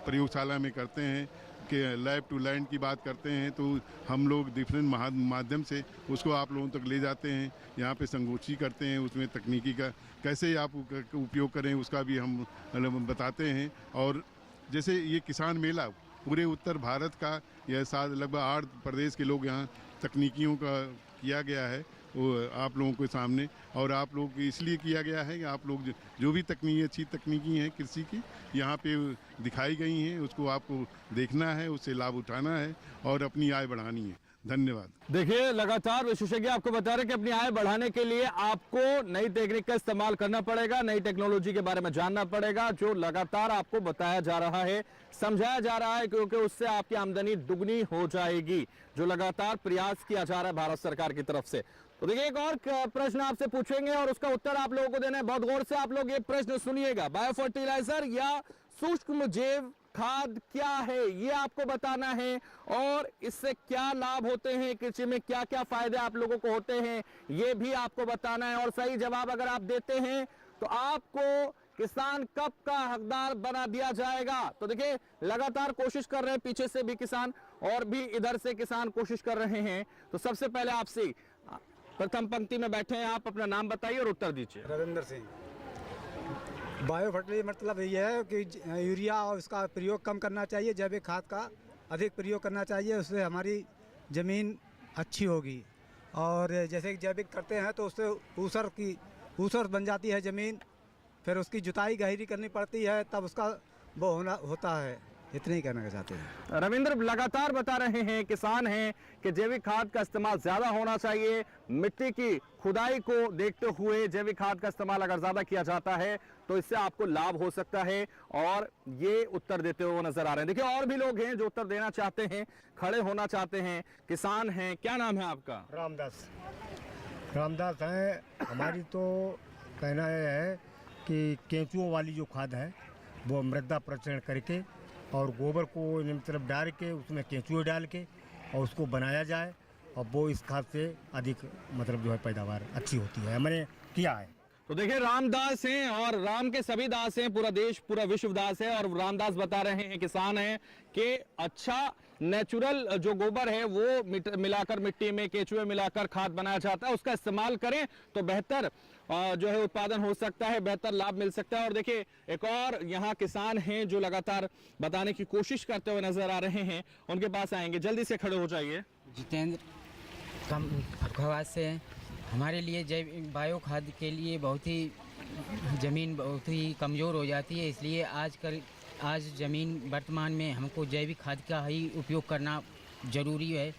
प्रयोगशाला में करते हैं। के लैब टू लैंड की बात करते हैं तो हम लोग डिफरेंट माध्यम से उसको आप लोगों तक ले जाते हैं। यहाँ पे संगोष्ठी करते हैं, उसमें तकनीकी का कैसे आप उपयोग करें उसका भी हम बताते हैं। और जैसे ये किसान मेला पूरे उत्तर भारत का, यह लगभग 8 प्रदेश के लोग यहाँ तकनीकियों का किया गया है वो आप लोगों के सामने। और आप लोग इसलिए किया गया है कि आप लोग जो भी अच्छी तकनीकी हैं कृषि की यहाँ पे दिखाई गई हैं, उसको आपको देखना है, उससे लाभ उठाना है और अपनी आय बढ़ानी है। धन्यवाद। देखिए, लगातार विशेषज्ञ आपको बता रहे हैं कि अपनी आय बढ़ाने के लिए आपको नई टेक्निक का इस्तेमाल करना पड़ेगा, नई टेक्नोलॉजी के बारे में जानना पड़ेगा, जो लगातार आपको बताया जा रहा है, समझाया जा रहा है, क्योंकि उससे आपकी आमदनी दुगनी हो जाएगी, जो लगातार प्रयास किया जा रहा है भारत सरकार की तरफ से। तो देखिए, एक और प्रश्न आपसे पूछेंगे और उसका उत्तर आप लोगों को देना है। बहुत गौर से आप लोग ये प्रश्न सुनिएगा। बायो फर्टिलाइजर या सूक्ष्म जैव खाद क्या है, ये आपको बताना है, और इससे क्या लाभ होते हैं, कृषि में क्या क्या फायदे आप लोगों को होते हैं, ये भी आपको बताना है। और सही जवाब अगर आप देते हैं तो आपको किसान कप का हकदार बना दिया जाएगा। तो देखिए, लगातार कोशिश कर रहे हैं, पीछे से भी किसान और भी इधर से किसान कोशिश कर रहे हैं। तो सबसे पहले आपसे प्रथम पंक्ति में बैठे हैं आप, अपना नाम बताइए और उत्तर दीजिए। रविंद्र सिंह। बायो फर्टिलाइजर मतलब ये है कि यूरिया और उसका प्रयोग कम करना चाहिए, जैविक खाद का अधिक प्रयोग करना चाहिए, उससे हमारी ज़मीन अच्छी होगी। और जैसे कि जैविक करते हैं तो उससे ऊसर बन जाती है ज़मीन, फिर उसकी जुताई गहरी करनी पड़ती है, तब उसका वो होता है। इतना ही कहना चाहते हैं। रविंद्र लगातार बता रहे हैं, किसान हैं, कि जैविक खाद का इस्तेमाल ज्यादा होना चाहिए। मिट्टी की खुदाई को देखते हुए जैविक खाद का इस्तेमाल अगर ज्यादा किया जाता है तो इससे आपको लाभ हो सकता है, और ये उत्तर देते हुए नजर आ रहे हैं। देखिए, और भी लोग हैं जो उत्तर देना चाहते हैं, खड़े होना चाहते हैं, किसान हैं। क्या नाम है आपका? रामदास है। हमारी तो कहना यह है कि केंचुओं वाली जो खाद है वो मृदा परीक्षण करके और गोबर को मतलब डाल के उसमें केंचुए डाल के और उसको बनाया जाए, और वो इस खाद से अधिक मतलब जो है पैदावार अच्छी होती है। हमने किया है। तो देखिए, रामदास हैं और राम के सभी दास हैं, पूरा देश पूरा विश्व दास है। और रामदास बता रहे हैं, किसान हैं, कि अच्छा नेचुरल जो गोबर है वो मिलाकर मिट्टी में केचुए मिलाकर खाद बनाया जाता है, उसका इस्तेमाल करें तो बेहतर जो है उत्पादन हो सकता है, बेहतर लाभ मिल सकता है। और देखिए, एक और यहाँ किसान हैं जो लगातार बताने की कोशिश करते हुए नजर आ रहे हैं, उनके पास आएंगे। जल्दी से खड़े हो जाइए। जितेंद्र कम फरखाबाद से हैं। हमारे लिए जैव बायो खाद के लिए बहुत ही ज़मीन बहुत ही कमज़ोर हो जाती है, इसलिए आज ज़मीन वर्तमान में हमको जैविक खाद का ही उपयोग करना ज़रूरी है,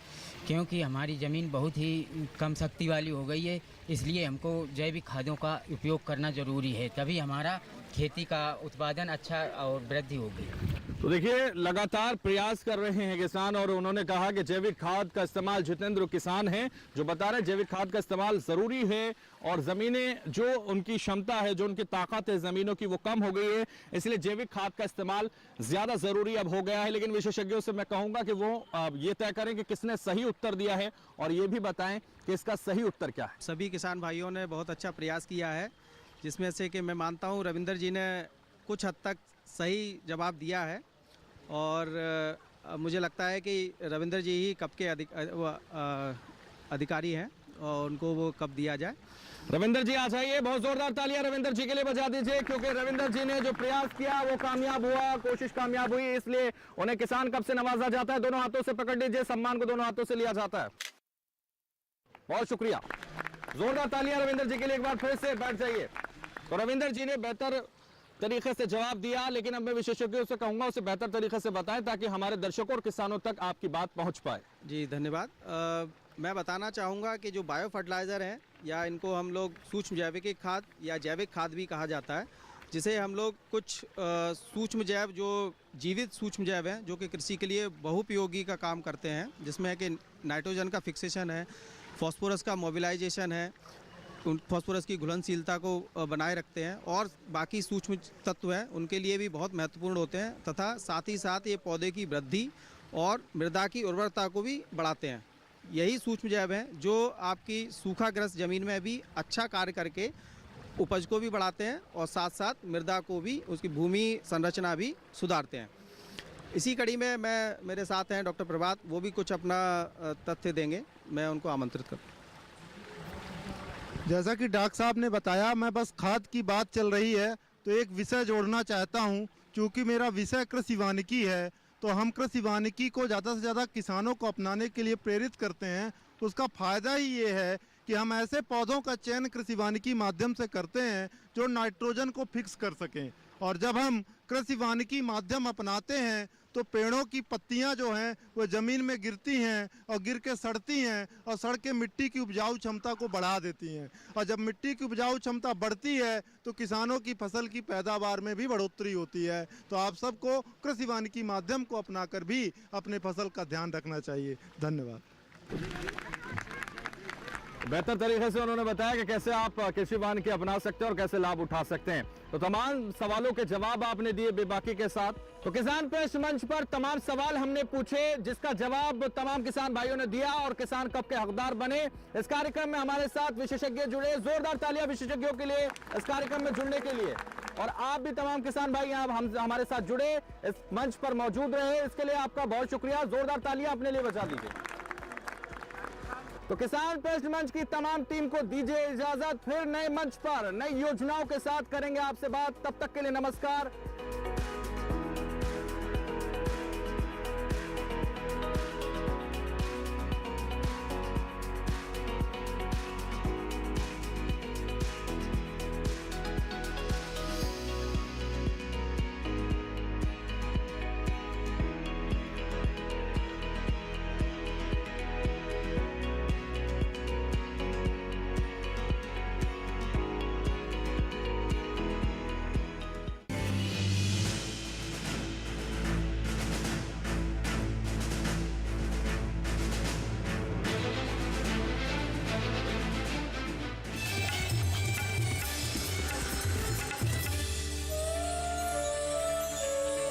क्योंकि हमारी ज़मीन बहुत ही कम शक्ति वाली हो गई है। इसलिए हमको जैविक खादों का उपयोग करना ज़रूरी है, तभी हमारा खेती का उत्पादन अच्छा और वृद्धि होगी। तो देखिए, लगातार प्रयास कर रहे हैं किसान, और उन्होंने कहा कि जैविक खाद का इस्तेमाल, जितेंद्र किसान हैं जो बता रहे हैं जैविक खाद का इस्तेमाल ज़रूरी है, और ज़मीनें जो उनकी क्षमता है, जो उनकी ताकत है ज़मीनों की, वो कम हो गई है, इसलिए जैविक खाद का इस्तेमाल ज़्यादा ज़रूरी अब हो गया है। लेकिन विशेषज्ञों से मैं कहूँगा कि वो ये तय करें कि किसने सही उत्तर दिया है, और ये भी बताएं कि इसका सही उत्तर क्या है। सभी किसान भाइयों ने बहुत अच्छा प्रयास किया है, जिसमें से कि मैं मानता हूँ रविंदर जी ने कुछ हद तक सही जवाब दिया है, और मुझे लगता है कि रविंदर जी ही कब के अधिकारी हैं और उनको वो कब दिया जाए। रविंदर जी आ जाइए, बहुत जोरदार तालियां रविंदर जी के लिए बजा दीजिए, क्योंकि रविंदर जी ने जो प्रयास किया वो कामयाब हुआ, कोशिश कामयाब हुई, इसलिए उन्हें किसान कप से नवाजा जाता है। दोनों हाथों से पकड़ लीजिए, सम्मान को दोनों हाथों से लिया जाता है। बहुत शुक्रिया, जोरदार तालियां रविंदर जी के लिए। एक बार फिर से बैठ जाइए। तो रविंदर जी ने बेहतर तरीके से जवाब दिया, लेकिन अब मैं विशेषज्ञों से कहूंगा उसे बेहतर तरीके से बताएं, ताकि हमारे दर्शकों और किसानों तक आपकी बात पहुंच पाए। जी धन्यवाद। मैं बताना चाहूँगा कि जो बायो फर्टिलाइज़र हैं, या इनको हम लोग सूक्ष्म जैविक खाद या जैविक खाद भी कहा जाता है, जिसे हम लोग कुछ सूक्ष्म जैव जो जीवित सूक्ष्म जैव हैं, जो कि कृषि के लिए बहुपयोगी का काम करते हैं, जिसमें है कि नाइट्रोजन का फिक्सेशन है, फॉस्फोरस का मोबिलाइजेशन है, फॉस्फोरस की घुलनशीलता को बनाए रखते हैं, और बाकी सूक्ष्म तत्व हैं उनके लिए भी बहुत महत्वपूर्ण होते हैं, तथा साथ ही साथ ये पौधे की वृद्धि और मृदा की उर्वरता को भी बढ़ाते हैं। यही सूक्ष्म जैव हैं जो आपकी सूखाग्रस्त ज़मीन में भी अच्छा कार्य करके उपज को भी बढ़ाते हैं, और साथ साथ मृदा को भी, उसकी भूमि संरचना भी सुधारते हैं। इसी कड़ी में मैं मेरे साथ हैं डॉक्टर प्रभात, वो भी कुछ अपना तथ्य देंगे, मैं उनको आमंत्रित करता हूँ। जैसा कि डॉक्टर साहब ने बताया, मैं बस खाद की बात चल रही है तो एक विषय जोड़ना चाहता हूं। चूँकि मेरा विषय कृषि वानिकी है, तो हम कृषि वानिकी को ज़्यादा से ज़्यादा किसानों को अपनाने के लिए प्रेरित करते हैं। तो उसका फ़ायदा ही ये है कि हम ऐसे पौधों का चयन कृषि वानिकी माध्यम से करते हैं जो नाइट्रोजन को फिक्स कर सकें। और जब हम कृषि वानिकी माध्यम अपनाते हैं तो पेड़ों की पत्तियां जो हैं वो ज़मीन में गिरती हैं और गिर के सड़ती हैं और सड़ के मिट्टी की उपजाऊ क्षमता को बढ़ा देती हैं। और जब मिट्टी की उपजाऊ क्षमता बढ़ती है तो किसानों की फसल की पैदावार में भी बढ़ोतरी होती है। तो आप सबको कृषि वानिकी माध्यम को अपनाकर भी अपने फसल का ध्यान रखना चाहिए। धन्यवाद। बेहतर तरीके से उन्होंने बताया कि कैसे आप कृषि वानिकी अपना सकते हैं और कैसे लाभ उठा सकते हैं। तो तमाम सवालों के जवाब आपने दिए बेबाकी के साथ। तो किसान प्रेस मंच पर तमाम सवाल हमने पूछे, जिसका जवाब तमाम किसान भाइयों ने दिया और किसान कब के हकदार बने। इस कार्यक्रम में हमारे साथ विशेषज्ञ जुड़े, जोरदार तालियां विशेषज्ञों के लिए इस कार्यक्रम में जुड़ने के लिए। और आप भी तमाम किसान भाई हम हमारे साथ जुड़े, इस मंच पर मौजूद रहे, इसके लिए आपका बहुत शुक्रिया। जोरदार तालियां अपने लिए बजा दीजिए। तो किसान प्रेस मंच की तमाम टीम को दीजिए इजाजत। फिर नए मंच पर नई योजनाओं के साथ करेंगे आपसे बात। तब तक के लिए नमस्कार।